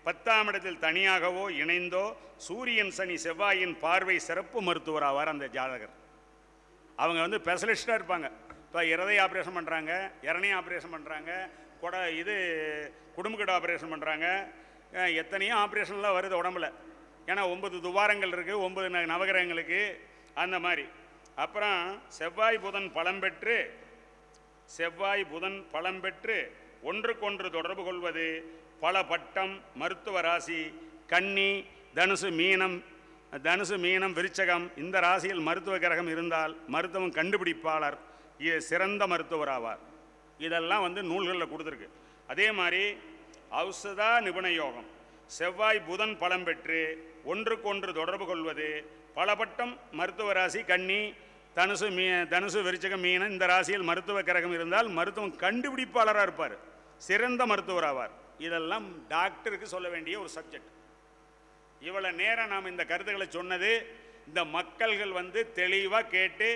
10ஆம் இடத்தில் தனியாகவோ இணைந்தோ சூரியன் சனி செவ்வாயின் பார்வை சிறப்பு மருத்துவர் ஆவார் அந்த ஜாதகர். அவங்க வந்து ஸ்பெஷலிஸ்டாக இருப்பாங்க. இப்போ இருதய ஆப்ரேஷன் பண்ணுறாங்க, இரணை ஆப்ரேஷன் பண்ணுறாங்க, குடும்பக்கட்டு ஆப்ரேஷன் பண்ணுறாங்க, எத்தனையோ ஆப்ரேஷன்லாம் வருது உடம்புல. ஏன்னா 9 துவாரங்கள் இருக்குது, 9 நவகிரகங்களுக்கு அந்த மாதிரி. அப்புறம் செவ்வாய் புதன் பலம் பெற்று ஒன்றுக்கொன்று தொடர்பு கொள்வது பல பட்டம் மருத்துவ ராசி கன்னி தனுசு மீனம் விருச்சகம் இந்த ராசியில் மருத்துவ கிரகம் இருந்தால் மருத்துவம் கண்டுபிடிப்பாளர் சிறந்த மருத்துவர் ஆவார். இதெல்லாம் வந்து நூல்களில் கொடுத்துருக்கு. அதே மாதிரி ஔஷதா நிபுண யோகம் செவ்வாய் புதன் பலம் பெற்று ஒன்றுக்கொன்று தொடர்பு கொள்வது பலபட்டம் மருத்துவ ராசி கன்னி தனுசு விருச்சகம் மீனம் இந்த ராசியில் மருத்துவ கிரகம் இருந்தால் மருத்துவம் கண்டுபிடிப்பாளராக இருப்பார், சிறந்த மருத்துவர் ஆவார். இதெல்லாம் டாக்டருக்கு சொல்ல வேண்டிய ஒரு சப்ஜெக்ட். இவ்வளோ நேரம் நாம் இந்த கருத்துக்களை சொன்னது இந்த மக்கள்கள் வந்து தெளிவாக கேட்டு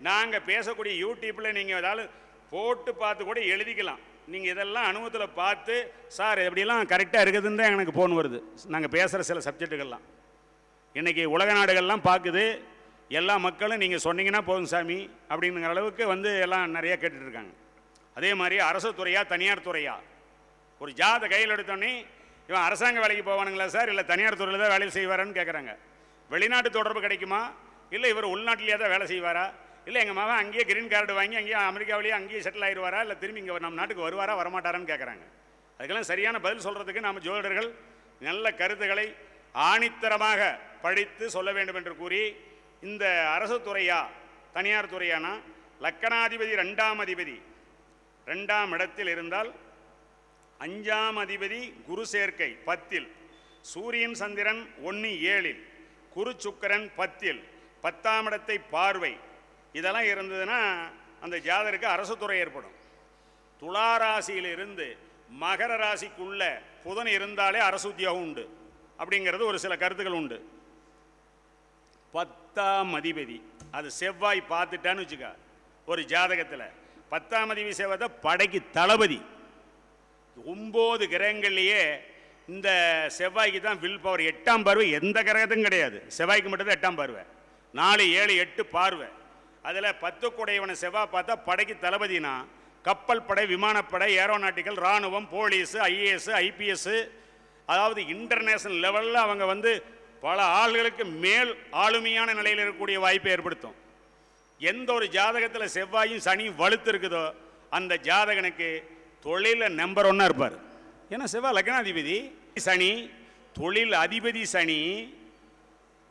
நாங்கள் பேசக்கூடிய யூடியூப்பில் நீங்கள் ஏதாவது போட்டு பார்த்து கூட எழுதிக்கலாம். நீங்கள் இதெல்லாம் அனுபவத்தில் பார்த்து சார் எப்படிலாம் கரெக்டாக இருக்குதுன்னு தான் எனக்கு ஃபோன் வருது. நாங்கள் பேசுகிற சில சப்ஜெக்டுகள்லாம் இன்றைக்கி உலக நாடுகள்லாம் பார்க்குது. எல்லா மக்களும் நீங்கள் சொன்னீங்கன்னா போதும் சாமி அப்படிங்கிற அளவுக்கு வந்து எல்லாம் நிறையா கேட்டுட்ருக்காங்க. அதே மாதிரி அரசு துறையா தனியார் துறையா? ஒரு ஜாத கையில் எடுத்தோன்னே இவன் அரசாங்க வேலைக்கு போவானுங்களா சார், இல்லை தனியார் துறையில் தான் வேலை செய்வாரான்னு கேட்குறாங்க. வெளிநாட்டு தொடர்பு கிடைக்குமா, இல்லை இவர் உள்நாட்டிலேயே தான் வேலை செய்வாரா, இல்லை எங்கள் மகன் அங்கேயே கிரீன் கார்டு வாங்கி அங்கேயே அமெரிக்காவிலேயே அங்கேயே செட்டில் ஆயிடுவாரா, இல்லை திரும்பி இங்கே நம்ம நாட்டுக்கு வருவாரா வரமாட்டாரான்னு கேட்குறாங்க. அதுக்கெல்லாம் சரியான பதில் சொல்கிறதுக்கு நம்ம ஜோதிடர்கள் நல்ல கருத்துக்களை ஆணித்தரமாக படித்து சொல்ல வேண்டும் என்று கூறி, இந்த அரசு துறையா தனியார் துறையானா லக்கணாதிபதி 2ஆம் அதிபதி 2ஆம் இடத்தில் இருந்தால் 5ஆம் அதிபதி குரு சேர்க்கை 10ல், சூரியன் சந்திரன் 1 7ல், குரு சுக்கிரன் 10ல், 10ஆம் இடத்தை பார்வை இதெல்லாம் இருந்ததுன்னா அந்த ஜாதருக்கு அரசு துறை ஏற்படும். துளாராசியிலிருந்து மகர ராசிக்குள்ள புதன் இருந்தாலே அரசு உத்தியோகம் உண்டு. அப்படிங்கிறது ஒரு சில கருத்துக்கள் உண்டு. 10ஆம் அதிபதி அது செவ்வாய் பார்த்துட்டான்னு வச்சுக்க, ஒரு ஜாதகத்தில் 10ஆம் அதிபதி செவ்வாய் தான் படைக்கு தளபதி. 9 கிரகங்கள்லேயே இந்த செவ்வாய்க்கு தான் வில் பவர். 8ஆம் பார்வை எந்த கிரகத்துக்கும் கிடையாது, செவ்வாய்க்கு மட்டும்தான் 8ஆம் பார்வை. 4, 7, 8 பார்வை. அதில் 10 கூடையவனை செவ்வாய் பார்த்தா படைக்கு தளபதினா கப்பல் படை, விமானப்படை, ஏரோநாட்டிக்கல், இராணுவம், போலீஸு, ஐஏஎஸ், ஐபிஎஸ், அதாவது இன்டர்நேஷனல் லெவலில் அவங்க வந்து பல ஆள்களுக்கு மேல் ஆளுமையான நிலையில் இருக்கக்கூடிய வாய்ப்பை ஏற்படுத்தும். எந்த ஒரு ஜாதகத்தில் செவ்வாயும் சனியும் வலுத்து இருக்குதோ அந்த ஜாதகனுக்கு தொழிலில் நம்பர் 1 இருப்பார். ஏன்னா செவ்வாய் லக்னாதிபதி சனி, தொழில் அதிபதி சனி,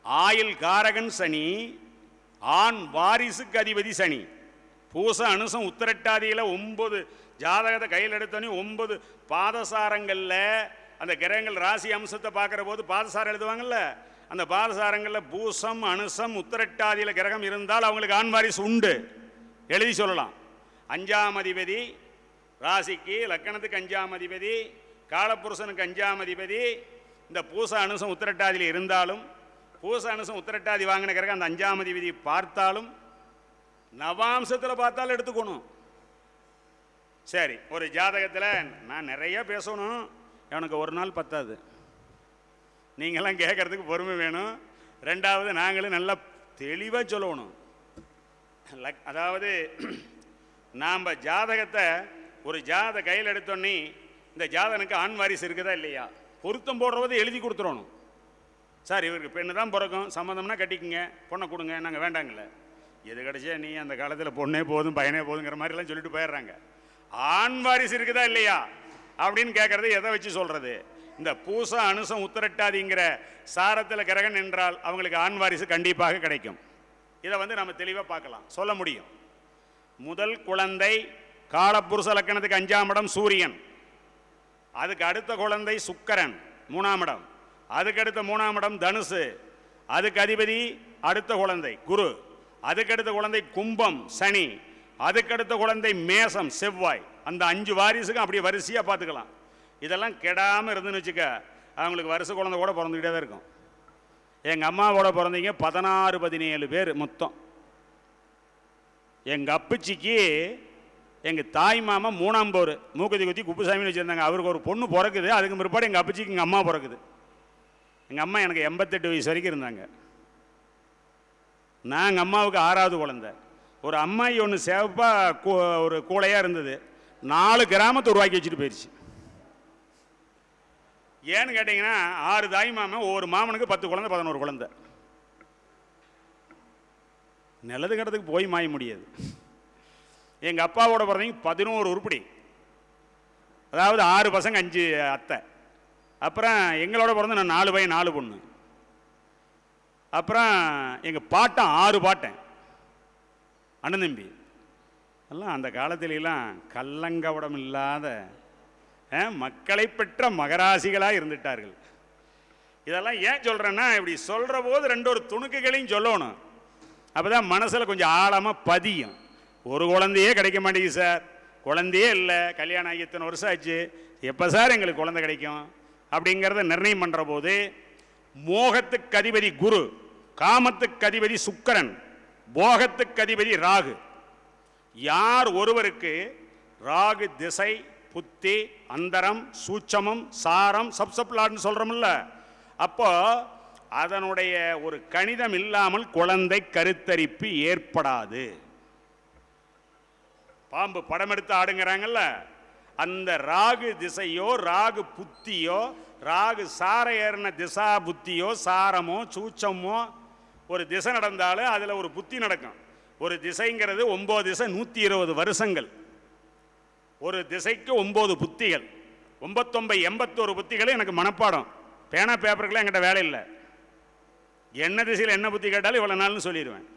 ஆயுள் காரகன் சனி, ஆண் வாரிசுக்கு அதிபதி சனி. பூச அனுசம் உத்திரட்டாதியில் 9 ஜாதகத்தை கையில் எடுத்தோன்னே 9 பாதசாரங்களில் அந்த கிரகங்கள் ராசி அம்சத்தை பார்க்குற போது பாதசாரம் எழுதுவாங்கல்ல, அந்த பாதசாரங்களில் பூசம் அனுசம் உத்திரட்டாதியில் கிரகம் இருந்தால் அவங்களுக்கு ஆண் வாரிசு உண்டு, எழுதி சொல்லலாம். 5ஆம் அதிபதி ராசிக்கு லக்கணத்துக்கு 5ஆம் அதிபதி, காலப்புருஷனுக்கு 5ஆம் அதிபதி. இந்த பூச அனுசம் உத்திரட்டாதியில் இருந்தாலும், பூச அனுசம் உத்திரட்டாதி வாங்கின கிரகம் அந்த 5ஆம் அதிபதி பார்த்தாலும், நவாம்சத்தில் பார்த்தாலும் எடுத்துக்கணும். சரி, ஒரு ஜாதகத்தில் நான் நிறைய பேசணும், எனக்கு ஒரு நாள் பத்தாது. நீங்களாம் கேட்கறதுக்கு பொறுமை வேணும். 2வது நாங்களும் நல்லா தெளிவாக சொல்லணும். அதாவது நாம் ஜாதகத்தை ஒரு கையில் எடுத்தோன்னே இந்த ஜாதகனுக்கு ஆண் வாரிசு இருக்குதா இல்லையா பொருத்தம் போடுறவது எழுதி கொடுத்துடணும். சார் இவருக்கு பெண்ணு தான் பிறக்கும், சம்மந்தம்னா கட்டிக்குங்க, பொண்ணை கொடுங்க, நாங்கள் வேண்டாங்களே. எது கிடைச்சா நீ அந்த காலத்தில் பொண்ணே போதும் பையனே போதுங்கிற மாதிரிலாம் சொல்லிட்டு போயிடுறாங்க. ஆண் வாரிசு இருக்குதா இல்லையா அப்படின்னு கேட்கறது எதை வச்சு சொல்கிறது? இந்த பூச அனுசம் உத்திரட்டாதிங்கிற சாரத்தில் கிரகன் என்றால் அவங்களுக்கு ஆண் வாரிசு கண்டிப்பாக கிடைக்கும். இதை வந்து நம்ம தெளிவாக பார்க்கலாம், சொல்ல முடியும். முதல் குழந்தை காலப்புருஷ லக்கணத்துக்கு 5ஆம் இடம் சூரியன், அதுக்கு அடுத்த குழந்தை சுக்கிரன் 3ஆம் இடம், அதுக்கு அடுத்த 3ஆம் இடம் தனுசு, அதுக்கு அதிபதி அடுத்த குழந்தை குரு, அதுக்கடுத்த குழந்தை கும்பம் சனி, அதுக்கடுத்த குழந்தை மேசம் செவ்வாய். அந்த 5 வாரிசுக்கும் அப்படியே வரிசையாக பார்த்துக்கலாம். இதெல்லாம் கெடாமல் இருந்துன்னு வச்சுக்க, அவங்களுக்கு வருஷ குழந்தை கூட பிறந்துக்கிட்டே தான் இருக்கும். எங்கள் அம்மாவோட பிறந்தீங்க 16, 17 பேர் மொத்தம். எங்கள் அப்பச்சிக்கு எங்கள் தாய் மாமா 3ஆம் போர் மூக்கத்தி குத்தி குப்புசாமின்னு வச்சுருந்தாங்க. அவருக்கு ஒரு பொண்ணு பிறக்குது, அதுக்கு பிற்பாடு எங்கள் அப்பச்சிக்கு எங்கள் அம்மா பிறக்குது. எங்கள் அம்மா எனக்கு 88 வயசு வரைக்கும் இருந்தாங்க. நான் எங்கள் அம்மாவுக்கு 6வது குழந்தை. ஒரு அம்மாயி ஒன்று சேவப்பாக ஒரு கூளையாக இருந்தது, 4 கிராமத்தை உருவாக்கி வச்சுட்டு போயிடுச்சு. ஏன்னு கேட்டிங்கன்னா 6 தாய் மாமன், ஒவ்வொரு மாமனுக்கு 10 குழந்தை 11 குழந்தை. நிலது கடத்துக்கு போய் மாய முடியாது. எங்கள் அப்பாவோட பிறந்தவங்க 11 உருப்படி, அதாவது 6 பசங்க 5 அத்தை. அப்புறம் எங்களோட பிறந்த நான் 4 பையன் 4 பொண்ணு. அப்புறம் எங்கள் பாட்டன் 6 பாட்டன் அண்ணன் தம்பி எல்லாம் அந்த காலத்திலெல்லாம் கள்ளங்கவடம் இல்லாத மக்களை பெற்ற மகராசிகளாக இருந்துட்டார்கள். இதெல்லாம் ஏன் சொல்கிறேன்னா, இப்படி சொல்கிற போது 2 துணுக்குகளையும் சொல்லணும், அப்போ தான் மனசில் கொஞ்சம் ஆழமாக பதியும். ஒரு குழந்தையே கிடைக்க மாட்டேங்குது சார், குழந்தையே இல்லை, கல்யாணம் ஆகி இத்தனை வருஷம் ஆச்சு, எப்போ சார் எங்களுக்கு குழந்தை கிடைக்கும் அப்படிங்கிறத நிர்ணயம் பண்ணுற போது மோகத்துக்கு அதிபதி குரு, காமத்துக்கு அதிபதி சுக்கிரன், போகத்துக்கு அதிபதி ராகு. யார் ஒருவருக்கு ராகு திசை புத்தி அந்தரம் சூட்சமம் சாரம் சப்சப்லாட்னு சொல்கிறோம்ல, அப்போ அதனுடைய ஒரு கணிதம் இல்லாமல் குழந்தை கருத்தரிப்பு ஏற்படாது. பாம்பு படம் எடுத்து ஆடுங்கிறாங்கல்ல, அந்த ராகு திசையோ ராகு புத்தியோ ராகு சார ஏறின திசா புத்தியோ சாரமோ சூச்சமோ ஒரு திசை நடந்தாலும் அதில் ஒரு புத்தி நடக்கும். ஒரு திசைங்கிறது 9 திசை 120 வருஷங்கள். ஒரு திசைக்கு 9 புத்திகள், 81 புத்திகள் எனக்கு மனப்பாடம். பேனா பேப்பருக்குலாம் என்கிட்ட வேலை இல்லை. என்ன திசையில் என்ன புத்தி கேட்டாலும் இவ்வளோ நாள்னு சொல்லிடுவேன்.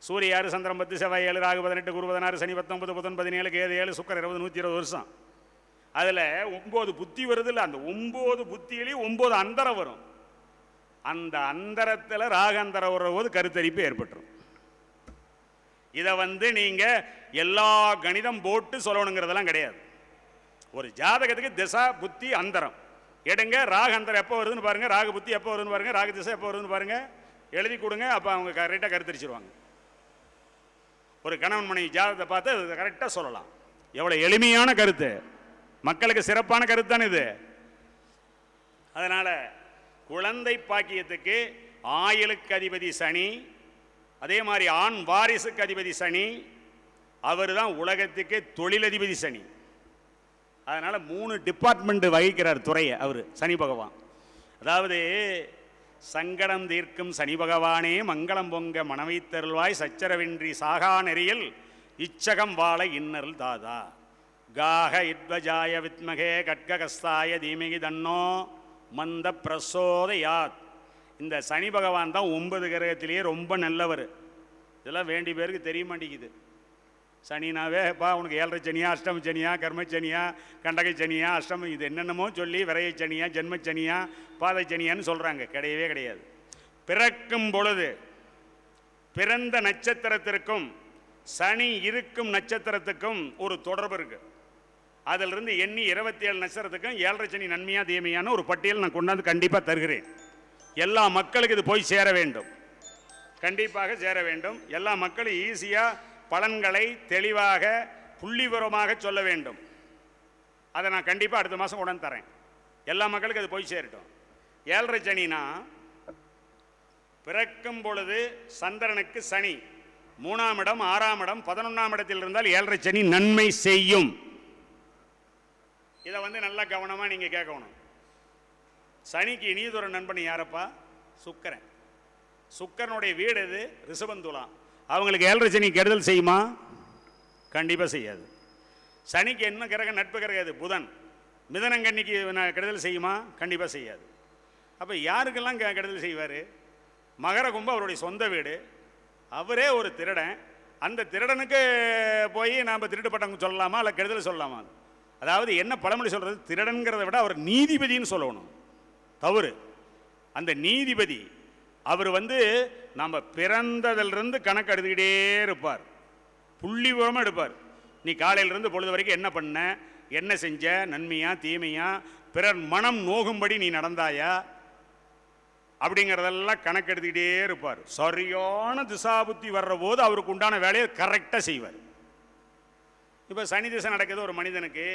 சூரிய 6, சந்திரன் 10, செவ்வாய் 7, ராகு 18, குரு 16, சனி 19, புதன் 17, கேது 7, சுக்கிரன் 20, 120 வருஷம். அதில் 9 புத்தி வருது இல்லை, அந்த 9 புத்தியிலையும் 9 அந்தரம் வரும். அந்த அந்தரத்தில் ராகு அந்தரம் வர்ற போது கருத்தரிப்பு ஏற்பட்டுரும். இதை நீங்கள் எல்லா கணிதம் போட்டு சொல்லணுங்கிறதெல்லாம் கிடையாது. ஒரு ஜாதகத்துக்கு திசா புத்தி அந்தரம் எடுங்க. ராகு அந்தரம் எப்போ வருதுன்னு பாருங்க, ராகு புத்தி எப்போ வருதுன்னு பாருங்க, ராகு திசை எப்போ வருதுன்னு பாருங்க, எழுதி கொடுங்க. அப்போ அவங்க கரெக்டாக கருத்தரிச்சிருவாங்க. ஒரு கணவன் மனைவி ஜாதகத்தை பார்த்து அது கரெக்டாக சொல்லலாம். எவ்வளோ எளிமையான கருத்து, மக்களுக்கு சிறப்பான கருத்து தானே இது. அதனால குழந்தை பாக்கியத்துக்கு ஆயுளுக்கு அதிபதி சனி, அதே மாதிரி ஆண் வாரிசுக்கு அதிபதி சனி, அவர் தான் உலகத்துக்கு தொழிலதிபதி சனி. அதனால 3 டிபார்ட்மெண்ட் வகிக்கிறார் துறையை அவர் சனி பகவான். அதாவது சங்கடம் தீர்க்கும் சனி பகவானே மங்களம் பொங்க மனவைத்தருள்வாய் சச்சரவின்றி சாகா நெறியில் இச்சகம் வாழ இன்னருள் தாதா காக இத்வஜாய வித்மகே கட்ககஸ்தாய தீமிகி தன்னோ மந்த பிரசோதயாத். இந்த சனி பகவான் தான் 9 கிரகத்திலேயே ரொம்ப நல்லவர். இதெல்லாம் வேண்டிய பேருக்கு தெரிய மாட்டேங்குது. சனினாவே பா உனக்கு 7.5 சனியா, அஷ்டம சனியா, கர்மச்சனியா, கண்டகை சனியா, அஷ்டம இது என்னென்னமோ சொல்லி விரைய சனியா, ஜென்மச்சனியா, பாதை சனியான்னு சொல்கிறாங்க. கிடையவே கிடையாது. பிறக்கும் பொழுது பிறந்த நட்சத்திரத்திற்கும் சனி இருக்கும் நட்சத்திரத்துக்கும் ஒரு தொடர்பு இருக்கு. அதிலிருந்து எண்ணி 27 நட்சத்திரத்துக்கும் 7.5 சனி நன்மையா தீமையான ஒரு பட்டியல் நான் கொண்டாந்து கண்டிப்பாக தருகிறேன். எல்லா மக்களுக்கு இது போய் சேர வேண்டும், கண்டிப்பாக சேர வேண்டும். எல்லா மக்களும் ஈஸியாக பலன்களை தெளிவாக புள்ளிவிவரமாக சொல்ல வேண்டும். அதை நான் கண்டிப்பாக அடுத்த மாதம் கொண்டாந்து தரேன். எல்லா மக்களுக்கும் அது போய் சேரட்டும். 7.5 சனினா பிறக்கும் பொழுது சந்திரனுக்கு சனி 3ஆம் இடம், 6ஆம் இடம், 11ஆம் இடத்தில் இருந்தால் 7.5 சனி நன்மை செய்யும். இதை நல்லா கவனமாக நீங்கள் கேட்கணும். சனிக்கு இனியதொரு நண்பன் யாரப்பா? சுக்கிரன். சுக்கிரனுடைய வீடு எது? ரிஷபந்துலாம். அவங்களுக்கு 7.5 சனி கெடுதல் செய்யுமா? கண்டிப்பாக செய்யாது. சனிக்கு என்ன கிரகம் நட்பு கிரகம் அது? புதன். மிதனங்கன்னிக்கு கெடுதல் செய்யுமா? கண்டிப்பாக செய்யாது. அப்போ யாருக்கெல்லாம் கெடுதல் செய்வார்? மகர கும்பம் அவருடைய சொந்த வீடு. அவரே ஒரு திருடன். அந்த திருடனுக்கு போய் நாம் திருட்டு பட்டம் சொல்லலாமா இல்லை கெடுதல் சொல்லலாமா? அதாவது என்ன பழமொழி சொல்கிறது, திருடன்கிறத விட அவர் நீதிபதினு சொல்லணும். தவறு. அந்த நீதிபதி அவர் நம்ம பிறந்ததிலிருந்து கணக்கு எடுத்துக்கிட்டே இருப்பார், புள்ளி விவரமாக எடுப்பார். நீ காலையிலிருந்து பொழுது வரைக்கும் என்ன பண்ண, என்ன செஞ்ச, நன்மையா தீமையா, பிறர் மனம் நோகும்படி நீ நடந்தாயா, அப்படிங்கிறதெல்லாம் கணக்கு எடுத்துக்கிட்டே இருப்பார். சரியான திசாபுத்தி வர்ற போது அவருக்கு உண்டான வேலையை கரெக்டாக செய்வார். இப்போ சனி திசை நடக்குது ஒரு மனிதனுக்கு.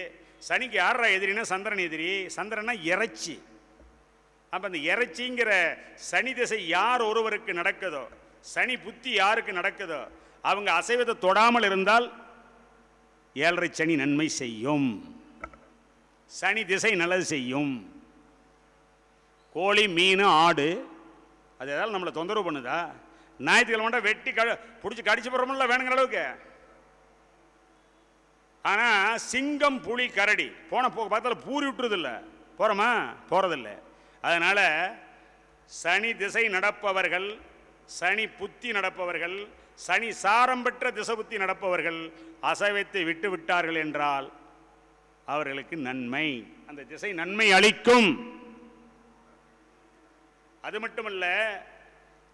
சனிக்கு யாரா எதிரினா சந்திரன் எதிரி. சந்திரனா இறைச்சி. அப்போ அந்த இறைச்சிங்கிற சனி திசை யார் ஒருவருக்கு நடக்குதோ, சனி புத்தி யாருக்கு நடக்குதோ, அவங்க அசைவத்தை தொடாமல் இருந்தால் 7.5 சனி நன்மை செய்யும். சனி திசை நல்லது செய்யும். கோழி, மீன், ஆடு அது ஏதாவது நம்மளை தொந்தரவு பண்ணுதா? ஞாயிற்றுக்கிழமை வெட்டி பிடிச்சி கடிச்சு போடுறோம்ல வேணுங்கிற அளவுக்கு. ஆனால் சிங்கம், புலி, கரடி போன பார்த்தால பூரி விட்டுறதில்ல. போகிறோமா? போகிறதில்லை. அதனால் சனி திசை நடப்பவர்கள், சனி புத்தி நடப்பவர்கள், சனி சாரம் பெற்ற திசை புத்தி நடப்பவர்கள் அசைவத்தை விட்டு விட்டார்கள் என்றால் அவர்களுக்கு நன்மை, அந்த திசை நன்மை அளிக்கும். அது மட்டுமல்ல,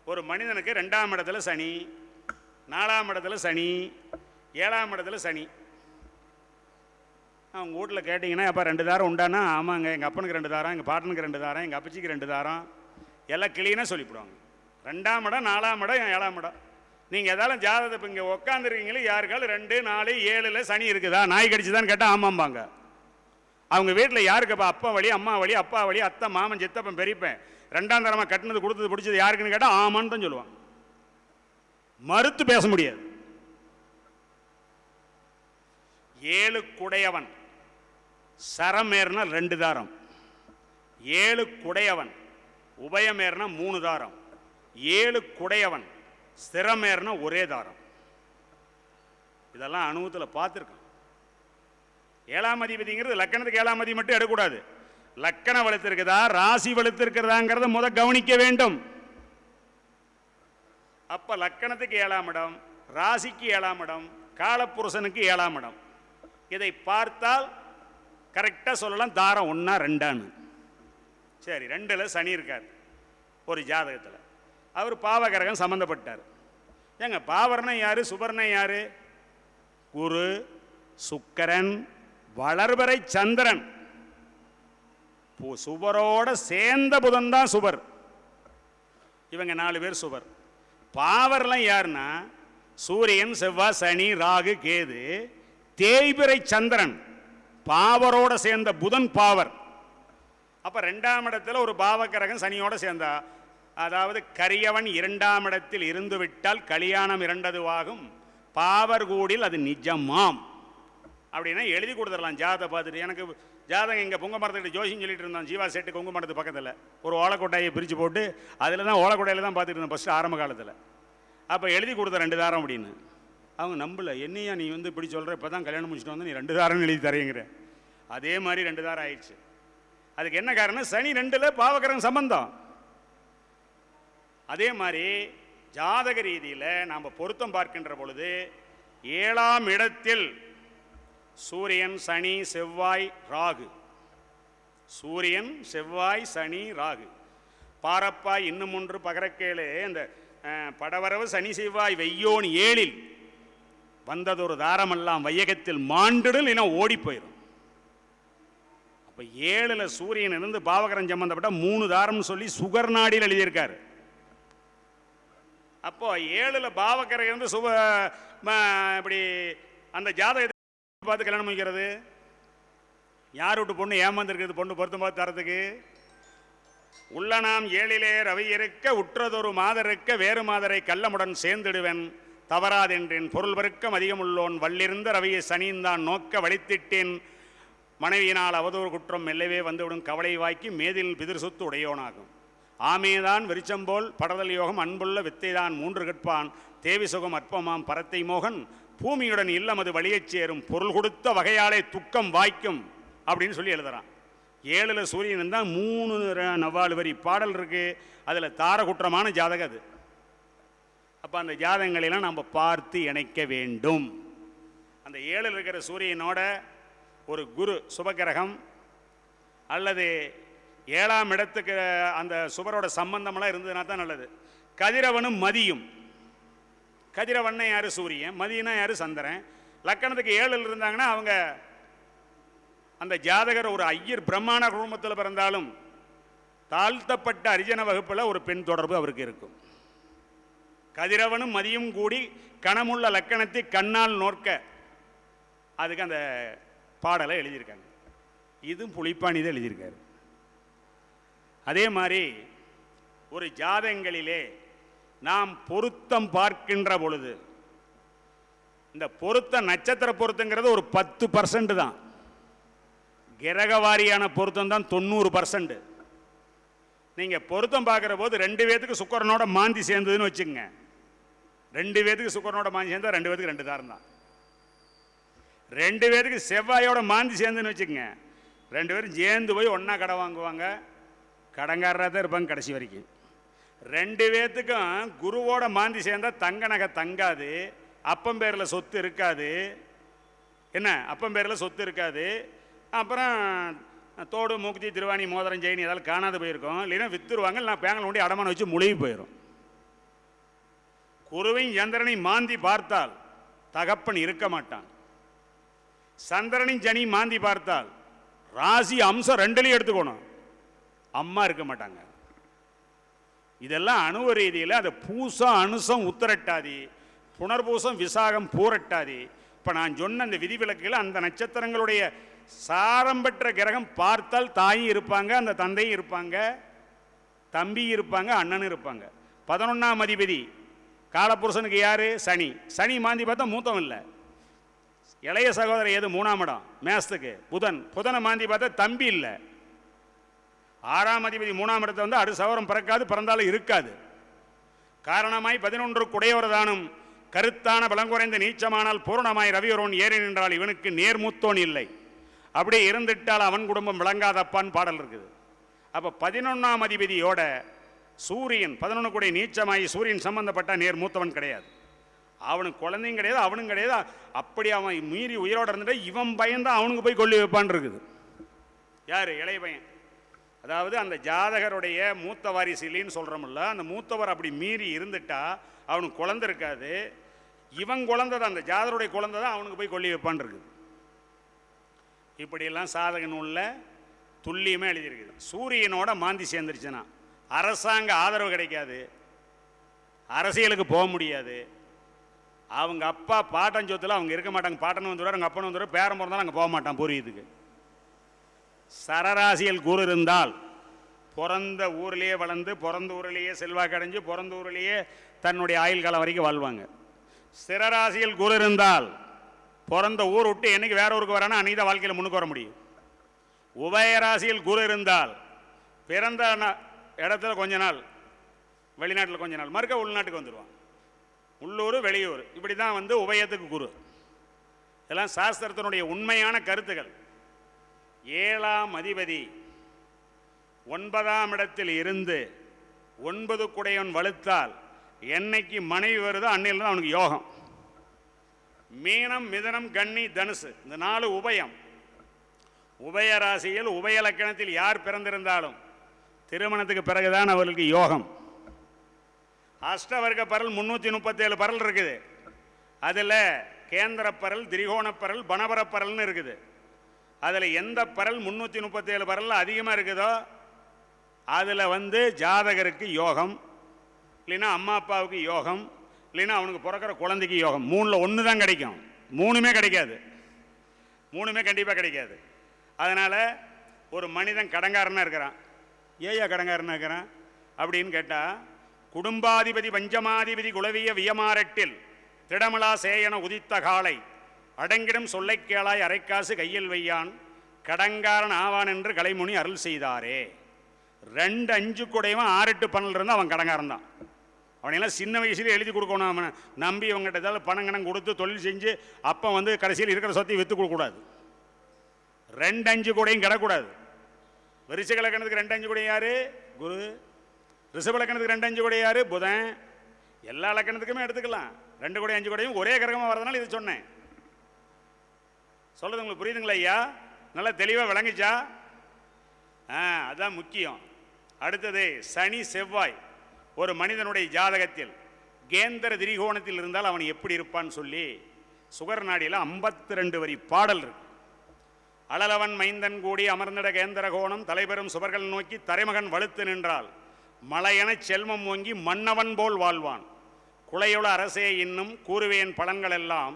ஒரு மனிதனுக்கு 2ஆம் இடத்துல சனி, 4ஆம் இடத்துல சனி, 7ஆம் இடத்துல சனி. அவங்க வீட்டில் கேட்டிங்கன்னா அப்போ 2 தாரம் உண்டானா, ஆமாங்க எங்கள் அப்பனுக்கு 2 தாரம், எங்கள் பாட்டனுக்கு 2 தாரம், எங்கள் அப்பச்சிக்கு 2 தாரம், எல்லாம் கிளீனாக சொல்லிவிடுவாங்க. 2ஆம் இடம், 4ஆம் இடம், 7ஆம் இடம். நீங்கள் எதாலும் ஜாதகத்தை இப்போ இங்கே உட்காந்துருக்கீங்களே, யாருக்காலும் 2, 4, 7 சனி இருக்குதா, நாய் கடிச்சுதான்னு கேட்டால் ஆமாம்பாங்க. அவங்க வீட்டில் யாருக்குப்பா அப்பா வழி, அம்மா வழி, அப்பா வழி, அத்தை, மாமன், சித்தப்பன், பெரியப்பன் 2ஆம் தரமாக கட்டினது கொடுத்தது பிடிச்சது யாருக்குன்னு கேட்டால் ஆமான்னு தான் சொல்லுவாங்க. மறுத்து பேச முடியாது. 7 குடையவன் சரமேர்னா 2 தாரம், 7 குடையவன் உபயமேர்னா 3 தாரம், 7 குடையவன் ஸ்திரமேர்னா 1 தாரம். இதெல்லாம் அனுபவத்தில் பார்த்துருக்கோம். 7ஆம் அதிபதிங்கிறது லக்கணத்துக்கு 7ஆம் அதிபதி மட்டும் எடுக்கக்கூடாது. லக்கணம் வலுத்திருக்குதா, ராசி வலுத்திருக்கிறதாங்கிறத முதல் கவனிக்க வேண்டும். அப்ப லக்கணத்துக்கு 7ஆம் இடம், ராசிக்கு 7ஆம் இடம், காலப்புருஷனுக்கு 7ஆம் இடம். இதை பார்த்தால் கரெக்டாக சொல்லலாம் தாரம் 1, 2. சரி, 2ல் சனி இருக்கார் ஒரு ஜாதகத்தில். அவர் பாவகரகம் சம்பந்தப்பட்டார். ஏங்க பாவர்னா யாரு, சுபர்னா யாரு? குரு, சுக்கரன், வளர்வரை சந்திரன், சுபரோட சேர்ந்த புதன் தான் சுபர். இவங்க 4 பேர் சுபர். பாவர்லாம் யாருன்னா சூரியன், செவ்வாய், சனி, ராகு, கேது, தேய்பிறை சந்திரன். பாவரோட சேர்ந்த புதன் பாவர். அப்ப 2ஆம் இடத்துல ஒரு பாவக்கிரகம் சனியோட சேர்ந்தா, அதாவது கரியவன் 2ஆம் இடத்தில் இருந்து விட்டால் கல்யாணம் 2துவாகும், பாவர் கூடில் அது நிஜமாம் அப்படின்னா எழுதி கொடுத்துடலாம். ஜாதகத்தை பார்த்துட்டு எனக்கு ஜாதகம் இங்கே பொங்க மரத்துக்கிட்ட ஜோசியம் சொல்லிட்டு இருந்தான். ஜீவா செட்டு கொங்கு மரத்து பக்கத்தில் ஒரு ஓலக்கொட்டாயை பிரித்து போட்டு அதில் தான் ஓலக்கொட்டையில் தான் பார்த்துட்டு இருந்தேன் ஃபஸ்ட்டு ஆரம்ப காலத்தில். அப்போ எழுதி கொடுத்த 2 தாரம் அப்படின்னு. அவங்க நம்பல. என்னையா நீ வந்து இப்படி சொல்கிற, இப்போ தான் கல்யாணம் முடிச்சுட்டு வந்து நீ 2 தாரம் எழுதி தரேங்கிற. அதே மாதிரி 2 தாரம் ஆயிடுச்சு. அதுக்கு என்ன காரணம்? சனி 2ல் பாவக்கிரகம் சம்பந்தம். அதே மாதிரி ஜாதக ரீதியில் நாம் பொருத்தம் பார்க்கின்ற பொழுது 7ஆம் இடத்தில் சூரியன், சனி, செவ்வாய், ராகு. சூரியன், செவ்வாய், சனி, ராகு. பாரப்பாய் இன்னும் ஒன்று பகரக்கேளு. இந்த படவரவு சனி செவ்வாய் வெய்யோன் 7ல் வந்ததொரு தாரமெல்லாம் வையகத்தில் மாண்டிடல் என ஓடி போயிடும். அப்ப 7ல் சூரியன் இருந்து பாவகரம் சம்பந்தப்பட்ட 3 தாரம்னு சொல்லி சுகர் நாடியில் எழுதியிருக்காரு. அப்போ 7ல் பாவகரம் இருந்து இப்படி அந்த ஜாதகத்தை பார்த்து கல்யாணம் முடிக்கிறது. யார் விட்டு பொண்ணு ஏமாந்துருக்குது பொண்ணு பொருத்தம் பார்த்து தரத்துக்கு? உள்ள நாம் 7லே ரவி இருக்க உற்றதொரு மாதருக்க வேறு மாதரை கள்ளமுடன் சேர்ந்திடுவேன் தவறாதென்றேன் பொருள் பெருக்கம் அதிகமுள்ளோன் வல்லிருந்த ரவியை சனிந்தான் நோக்க வலித்திட்டேன் மனைவியினால் அவதூறு குற்றம் மெல்லவே வந்துவிடும் கவலை வாக்கி மேதில் பிதிர் சொத்து உடையோனாகும். ஆமேதான் வெறிச்சம்போல் படதல் யோகம் அன்புள்ள வித்தைதான் 3 கற்பான் தேவி சுகம் அற்பமாம் பரத்தை மோகன் பூமியுடன் இல்லமது வழியச் சேரும் பொருள் கொடுத்த வகையாலே துக்கம் வாய்க்கும் அப்படின்னு சொல்லி எழுதுறான். 7ல் சூரியன் தான் 3 வரி பாடல் இருக்கு. அதில் தாரகுற்றமான ஜாதகம் அது. அப்போ அந்த ஜாதகங்களெல்லாம் நம்ம பார்த்து இணைக்க வேண்டும். அந்த 7ல் இருக்கிற சூரியனோட ஒரு குரு சுபகிரகம் அல்லது 7ஆம் இடத்துக்கு அந்த சுபரோட சம்பந்தமெல்லாம் இருந்ததுனா தான் நல்லது. கதிரவனும் மதியும். கதிரவண்ணை யாரு? சூரியன். மதியனா யாரு? சந்திரன். லக்கணத்துக்கு 7ல் இருந்தாங்கன்னா அவங்க அந்த ஜாதகர் ஒரு ஐயர் பிரம்மாண குடும்பத்தில் பிறந்தாலும் தாழ்த்தப்பட்ட அரிஜன வகுப்பில் ஒரு பெண் தொடர்பு அவருக்கு இருக்கும். கதிரவனும் மதியும் கூடி கணமுள்ள லக்கணத்தை கண்ணால் நோக்க அதுக்கு அந்த பாடலை எழுதியிருக்காங்க. இதுவும் புலிப்பாணி தான் எழுதியிருக்காரு. அதே மாதிரி ஒரு ஜாதகங்களிலே நாம் பொருத்தம் பார்க்கின்ற பொழுது இந்த பொருத்த நட்சத்திர பொருத்தங்கிறது ஒரு 10% தான். கிரகவாரியான பொருத்தம் தான் 90%. நீங்கள் பொருத்தம் பார்க்குற போது 2 பேத்துக்கு சுக்கரனோட மாந்தி சேர்ந்ததுன்னு வச்சுக்கோங்க. 2 பேத்துக்கு சுக்கரனோட மாந்தி சேர்ந்தா 2 பேத்துக்கு 2 தாரம் தான். 2 பேத்துக்கு செவ்வாயோட மாந்தி சேர்ந்துன்னு வச்சுக்கோங்க. 2 பேரும் சேர்ந்து போய் ஒன்றா கடை வாங்குவாங்க. கடங்காரராக தான் இருப்பாங்க கடைசி வரைக்கும். 2 பேத்துக்கும் குருவோட மாந்தி சேர்ந்தால் தங்க நகை தங்காது, அப்பம் பேரில் சொத்து இருக்காது. என்ன அப்பம் பேரில் சொத்து இருக்காது. அப்புறம் தோடு மூக்குத்தி திருவாணி மோதிரம் ஜெயினி ஏதாவது காணாது போயிருக்கோம். இல்லைன்னா வித்துருவாங்க. இல்லை பேங்கில் கொண்டு அடமான வச்சு முழுகி போயிடும். குருவையும் சந்திரனை மாந்தி பார்த்தால் தகப்பன் இருக்க மாட்டான். சந்திரனின் சனி மாந்தி பார்த்தால் ராசி அம்சம் 2லையும் எடுத்துக்கணும், அம்மா இருக்க மாட்டாங்க. இதெல்லாம் அணுவ ரீதியில் அது பூசம் அனுசம் உத்தரட்டாதி, புனர்பூசம் விசாகம் பூரட்டாதி. இப்போ நான் சொன்ன அந்த விதிவிலக்குகள் அந்த நட்சத்திரங்களுடைய சாரம் பெற்ற கிரகம் பார்த்தால் தாயும் இருப்பாங்க, அந்த தந்தையும் இருப்பாங்க, தம்பி இருப்பாங்க, அண்ணனும் இருப்பாங்க. 11ஆம் அதிபதி காலப்புருஷனுக்கு யாரு? சனி. சனி மாந்தி பார்த்தா மூத்தம் இல்லை. இளைய சகோதரர் எது? 3ஆம் இடம் மேசத்துக்கு புதன். புதனை மாந்தி பார்த்தா தம்பி இல்லை. 6ஆம் அதிபதி 3ஆம் இடத்தை வந்து அடு சகோதரம் பிறக்காது, பிறந்தாலும் இருக்காது. காரணமாய் 11 குடையவரதானும் கருத்தான பலங்குறைந்த நீச்சமானால் பூரணமாய் ரவியரோன் ஏறி நின்றால் இவனுக்கு நேர்மூத்தோன் இல்லை. அப்படியே இருந்துட்டால் அவன் குடும்பம் விளங்காதப்பான்னு பாடல் இருக்குது. அப்போ 11ஆம் அதிபதியோட சூரியன் 11 கூட நீச்சமாகி சூரியன் சம்பந்தப்பட்ட நேர் மூத்தவன் கிடையாது. அவனுக்கு குழந்தையும் கிடையாது, அவனும் கிடையாது. அப்படி அவன் மீறி உயிரோடு இருந்துட்டு இவன் பயந்தான் அவனுக்கு போய் கொல்லி வைப்பான் இருக்குது. யார்? இளைய பையன். அதாவது அந்த ஜாதகருடைய மூத்த வாரிசு இல்லைன்னு சொல்கிறோம்ல, அந்த மூத்தவர் அப்படி மீறி இருந்துட்டா அவனுக்கு குழந்தை இருக்காது. இவன் குழந்தை தான், அந்த ஜாதகருடைய குழந்தை தான் அவனுக்கு போய் கொல்லி வைப்பான் இருக்குது. இப்படியெல்லாம் சாதக நூலில் துல்லியமாக எழுதியிருக்குது. சூரியனோட மாந்தி சேர்ந்துருச்சுன்னா அரசாங்க ஆதரவு கிடைக்காது, அரசியலுக்கு போக முடியாது. அவங்க அப்பா பாட்டன் சொத்துல அவங்க இருக்க மாட்டாங்க, பாட்டன் வந்துடுவார், அவங்க அப்பன் வந்துடுவார், பேரம் பிறந்தாலும் அங்கே போக மாட்டான் பூர்வீகத்துக்கு. சரராசியில் குரு இருந்தால் பிறந்த ஊர்லேயே வளர்ந்து, பிறந்த ஊரிலேயே செல்வாக்கு அடைஞ்சு, பிறந்த ஊரிலேயே தன்னுடைய ஆயுள் காலம் வரைக்கும் வாழ்வாங்க. சிரராசியில் குரு இருந்தால் பிறந்த ஊர் விட்டு என்னைக்கு வேற ஊருக்கு வரானா அன்னைக்கு தான் வாழ்க்கையில் முன்னுக்கு வர முடியும். உபயராசியில் குரு இருந்தால் பிறந்த இடத்துல கொஞ்ச நாள், வெளிநாட்டில் கொஞ்ச நாள், மறுக்க உள்நாட்டுக்கு வந்துடுவான். உள்ளூர் வெளியூர் இப்படி தான் வந்து உபயத்துக்கு குரு. இதெல்லாம் சாஸ்திரத்தினுடைய உண்மையான கருத்துக்கள். 7ஆம் அதிபதி 9ஆம் இடத்தில் இருந்து 9 குடையவன் வலுத்தால் என்னைக்கு மனைவி வருதோ அன்னையில் தான் அவனுக்கு யோகம். மீனம், மிதனம், கன்னி, தனுசு இந்த 4 உபயம். உபயராசியில் உபய லக்கணத்தில் யார் பிறந்திருந்தாலும் திருமணத்துக்கு பிறகுதான் அவர்களுக்கு யோகம். அஷ்டவர்க்க பரல் 337 பரல் இருக்குது. அதில் கேந்திர பரல், திரிகோண பரல், பணபர பரல்னு இருக்குது. அதில் எந்த பரல் 337 பரல் அதிகமாக இருக்குதோ அதில் வந்து ஜாதகருக்கு யோகம், இல்லைன்னா அம்மா அப்பாவுக்கு யோகம், இல்லைன்னா அவனுக்கு பிறக்கிற குழந்தைக்கு யோகம். 3ல் 1 தான் கிடைக்கும், 3மே கிடைக்காது, 3மே கண்டிப்பாக கிடைக்காது. அதனால் ஒரு மனிதன் கடங்காரனாக இருக்கிறான். ஏயா கடங்காரனாக இருக்கிறான் அப்படின்னு கேட்டால், குடும்பாதிபதி பஞ்சமாதிபதி குலவிய வியமாரட்டில் திடமலா சேயன உதித்த காலை அடங்கிடும் சொல்லை கேளாய் அரைக்காசு கையில் வையான் கடங்காரன் ஆவான் என்று கலைமுனி அருள் செய்தாரே. 2 5 குடையவன் 6 8 12 இருந்தால் அவன் கடங்காரன் தான். அவனையெல்லாம் சின்ன வயசுலேயே எழுதி கொடுக்கணும். அவனை நம்பி அவங்ககிட்ட ஏதாவது பணம் கணம் கொடுத்து தொழில் செஞ்சு அப்போ வந்து கடைசியில் இருக்கிற சொத்தை விற்று கொடுக்கக்கூடாது. 2 5 கூடையும் கிடக்கூடாது. விருச்சிக லக்கணத்துக்கு 2 5 கூடை யாரு? குரு. ரிஷப லக்கணத்துக்கு 2 5 கூடை யாரு? புதன். எல்லா லக்கணத்துக்குமே எடுத்துக்கலாம். 2 கூடை 5 கூடையும் ஒரே கிரகமாக வரதுனால இது சொன்னேன். சொல்றது உங்களுக்கு புரியுதுங்களா ஐயா? நல்லா தெளிவாக விளங்குச்சா? அதான் முக்கியம். அடுத்தது சனி செவ்வாய் ஒரு மனிதனுடைய ஜாதகத்தில் கேந்திர திரிகோணத்தில் இருந்தால் அவன் எப்படி இருப்பான்னு சொல்லி சுகர் நாடியில் 52 வரி பாடல் இருக்கு. அழலவன் மைந்தன் கூடி அமர்ந்திட கேந்திர கோணம் தலைபெறும் சுவர்கள் நோக்கி தரைமகன் வலுத்து நின்றால் மலையென செல்வம் ஓங்கி மன்னவன் போல் வாழ்வான். குலையுள அரசே இன்னும் கூறுவேன் பலன்கள் எல்லாம்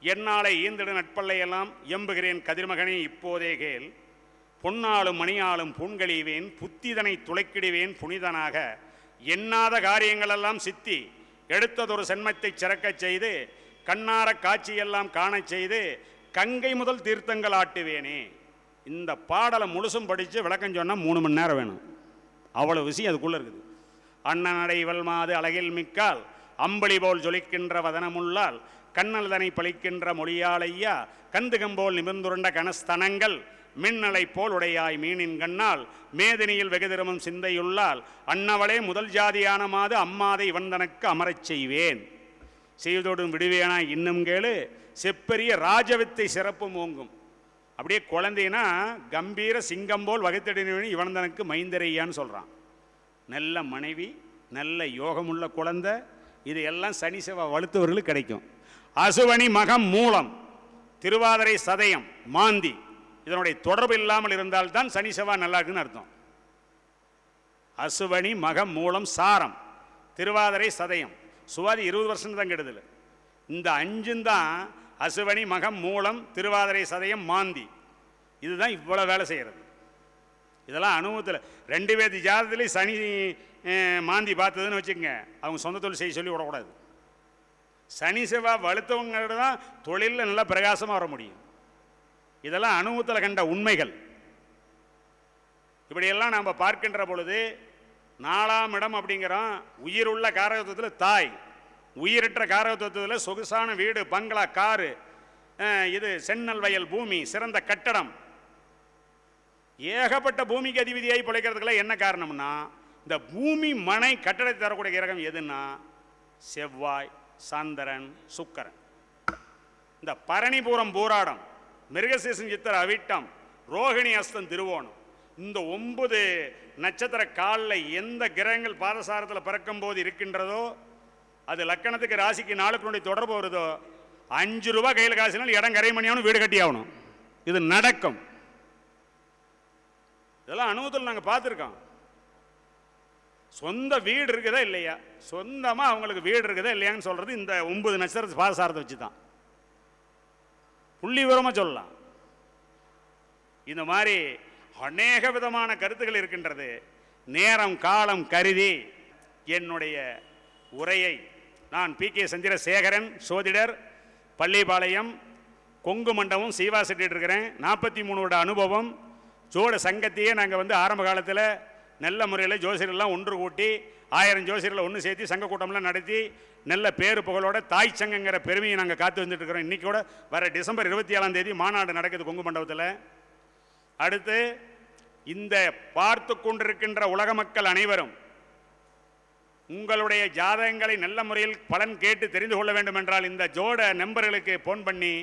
என்னாலை ஈந்திடு நட்பல்லையெல்லாம் எம்புகிறேன் கதிர்மகனே இப்போதே கேள். பொன்னாலும் மணியாலும் பூண்கழிவேன் புத்திதனை துளைக்கிடுவேன் புனிதனாக எண்ணாத காரியங்களெல்லாம் சித்தி எடுத்ததொரு சென்மத்தை சிறக்கச் செய்து கண்ணார காட்சியெல்லாம் காணச் செய்து கங்கை முதல் தீர்த்தங்கள் ஆட்டுவேனே. இந்த பாடலை முழுசும் படித்து விளக்கம் சொன்னால் 3 மணி நேரம் வேணும். அவ்வளோ விஷயம் அதுக்குள்ளே இருக்குது. அண்ணனடைவல் மாது அழகில் மிக்கால் அம்பளி போல் ஜொலிக்கின்ற வதனமுள்ளால் கண்ணல்தனை பழிக்கின்ற மொழியாளையா கந்துகம்போல் நிமிர்ந்துருண்ட கனஸ்தனங்கள் மின்னலை போல் உடையாய் மீனின் கண்ணால் மேதினியில் வெகுதிரமும் சிந்தையுள்ளால் அன்னவளே முதல் ஜாதியான மாது அம்மாதை இவந்தனக்கு அமரச் செய்வேன் செய்வதோடும் விடுவேனா இன்னும் கேளு செப்பெரிய ராஜவித்தை சிறப்பும் ஓங்கும். அப்படியே குழந்தைனா கம்பீர சிங்கம் போல் வகைத்தடினவனி இவந்தனுக்கு மைந்தரையான்னு சொல்கிறான். நல்ல மனைவி, நல்ல யோகமுள்ள குழந்தை, இது எல்லாம் சனி செவ்வாய் வலுத்தவர்களுக்கு கிடைக்கும். அசுவனி மகம் மூலம் திருவாதிரை சதயம் மாந்தி இதனுடைய தொடர்பு இல்லாமல் இருந்தால்தான் சனி செவ்வாய் நல்லா இருக்குன்னு அர்த்தம். அசுவனி மகம் மூலம் சாரம் திருவாதிரை சதயம் சுவாதி 20 வருஷம் தான் கெடுதல். இந்த 5 தான் அசுவனி மகம் மூலம் திருவாதிரை சதயம் மாந்தி, இதுதான் இவ்வளோ வேலை செய்கிறது. இதெல்லாம் அனுபவத்தில் 2 பேர் ஜாதகத்திலே சனி மாந்தி பார்த்ததுன்னு வச்சுக்கோங்க, அவங்க சொந்த தொழில் செய்ய சொல்லி விடக்கூடாது. சனி செவ்வாய் வலுத்தவங்க தான் தொழிலில் நல்லா பிரகாசமாக வர முடியும். இதெல்லாம் அனுபவத்தில் கண்ட உண்மைகள். இப்படியெல்லாம் நாம் பார்க்கின்ற பொழுது 4ஆம் இடம் அப்படிங்கிறோம். உயிருள்ள காரகத்துவத்தில் தாய், உயிரற்ற காரகத்துவத்தில் சொகுசான வீடு, பங்களா, காரு, இது சென்னல் வயல் பூமி, சிறந்த கட்டடம், ஏகப்பட்ட பூமிக்கு அதிபதியாகி பிழைக்கிறதுக்கெல்லாம் என்ன காரணம்னா இந்த பூமி மனை கட்டடத்தை தரக்கூடிய கிரகம் எதுன்னா செவ்வாய், சந்திரன், சுக்கரன். இந்த பரணிபுரம் பூராடம், மிருகசீசன் சித்திர அவிட்டம், ரோகிணி அஸ்தம் திருவோணம், இந்த 9 நட்சத்திர காலில் எந்த கிரகங்கள் பாதசாரத்தில் பிறக்கும் போது இருக்கின்றதோ அது லக்கணத்துக்கு ராசிக்கு நாளுக்குடைய தொடர்பு வருதோ 5 ரூபா கையில் காசினால் இடம் கரை மணியாகணும், வீடு கட்டி ஆகணும். இது நடக்கும். இதெல்லாம் அனுபவத்தில் நாங்கள் பார்த்துருக்கோம். சொந்த வீடு இருக்குதா இல்லையா, சொந்தமாக அவங்களுக்கு வீடு இருக்குதா இல்லையான்னு சொல்கிறது இந்த 9 நட்சத்திர பாசாரத்தை வச்சு தான் புள்ளி விவரமாக சொல்லலாம். இந்த மாதிரி அநேக விதமான கருத்துக்கள் இருக்கின்றது. நேரம் காலம் கருதி என்னுடைய உரையை நான் பி.கே. சந்திரசேகரன், சோதிடர், பள்ளிப்பாளையம், கொங்கு மண்டபம், சீவா செட்டிட்டு இருக்கிறேன். 43 வருட அனுபவம். ஜோட சங்கத்தையே நாங்கள் ஆரம்ப காலத்தில் நல்ல முறையில் ஜோசியரெல்லாம் ஒன்று கூட்டி 1000 ஜோசியர்களை ஒன்று சேர்த்து சங்க கூட்டம்லாம் நடத்தி நல்ல பேரு புகழோட தாய் சங்கங்கிற பெருமையை நாங்கள் காத்து வந்துட்டு இருக்கிறோம். இன்றைக்கி கூட வர டிசம்பர் 27ஆம் தேதி மாநாடு நடக்குது கொங்கு மண்டபத்தில். அடுத்து இந்த பார்த்து கொண்டிருக்கின்ற உலக மக்கள் அனைவரும் உங்களுடைய ஜாதகங்களை நல்ல முறையில் பலன் கேட்டு தெரிந்து கொள்ள வேண்டும் என்றால் இந்த ஜோட நம்பர்களுக்கு ஃபோன் பண்ணி,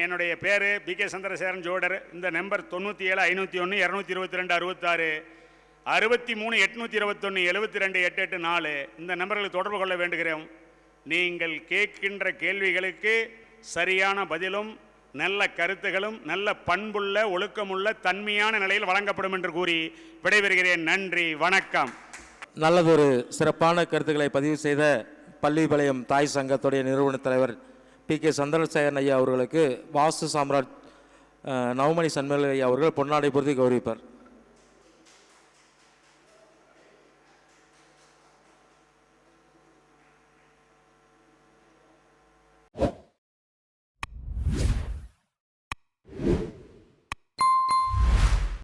என்னுடைய பேர் பி.கே. சந்திரசேகரன் ஜோடர், இந்த நம்பர் 97 501 222 66 63 821 72 884 இந்த நம்பர்களுக்கு தொடர்பு கொள்ள வேண்டுகிறோம். நீங்கள் கேட்கின்ற கேள்விகளுக்கு சரியான பதிலும் நல்ல கருத்துகளும் நல்ல பண்புள்ள ஒழுக்கமுள்ள தன்மையான நிலையில் வழங்கப்படும் என்று கூறி விடைபெறுகிறேன். நன்றி, வணக்கம். நல்லதொரு சிறப்பான கருத்துக்களை பதிவு செய்த பள்ளிப்பாளையம் தாய் சங்கத்துடைய நிறுவன தலைவர் பி.கே. சந்திரசேகரன் ஐயா அவர்களுக்கு வாஸ்து சாம்ராட் நவமணி சண்முக ஐயா அவர்கள் பொன்னாடை பொருத்தி கௌரவிப்பார்.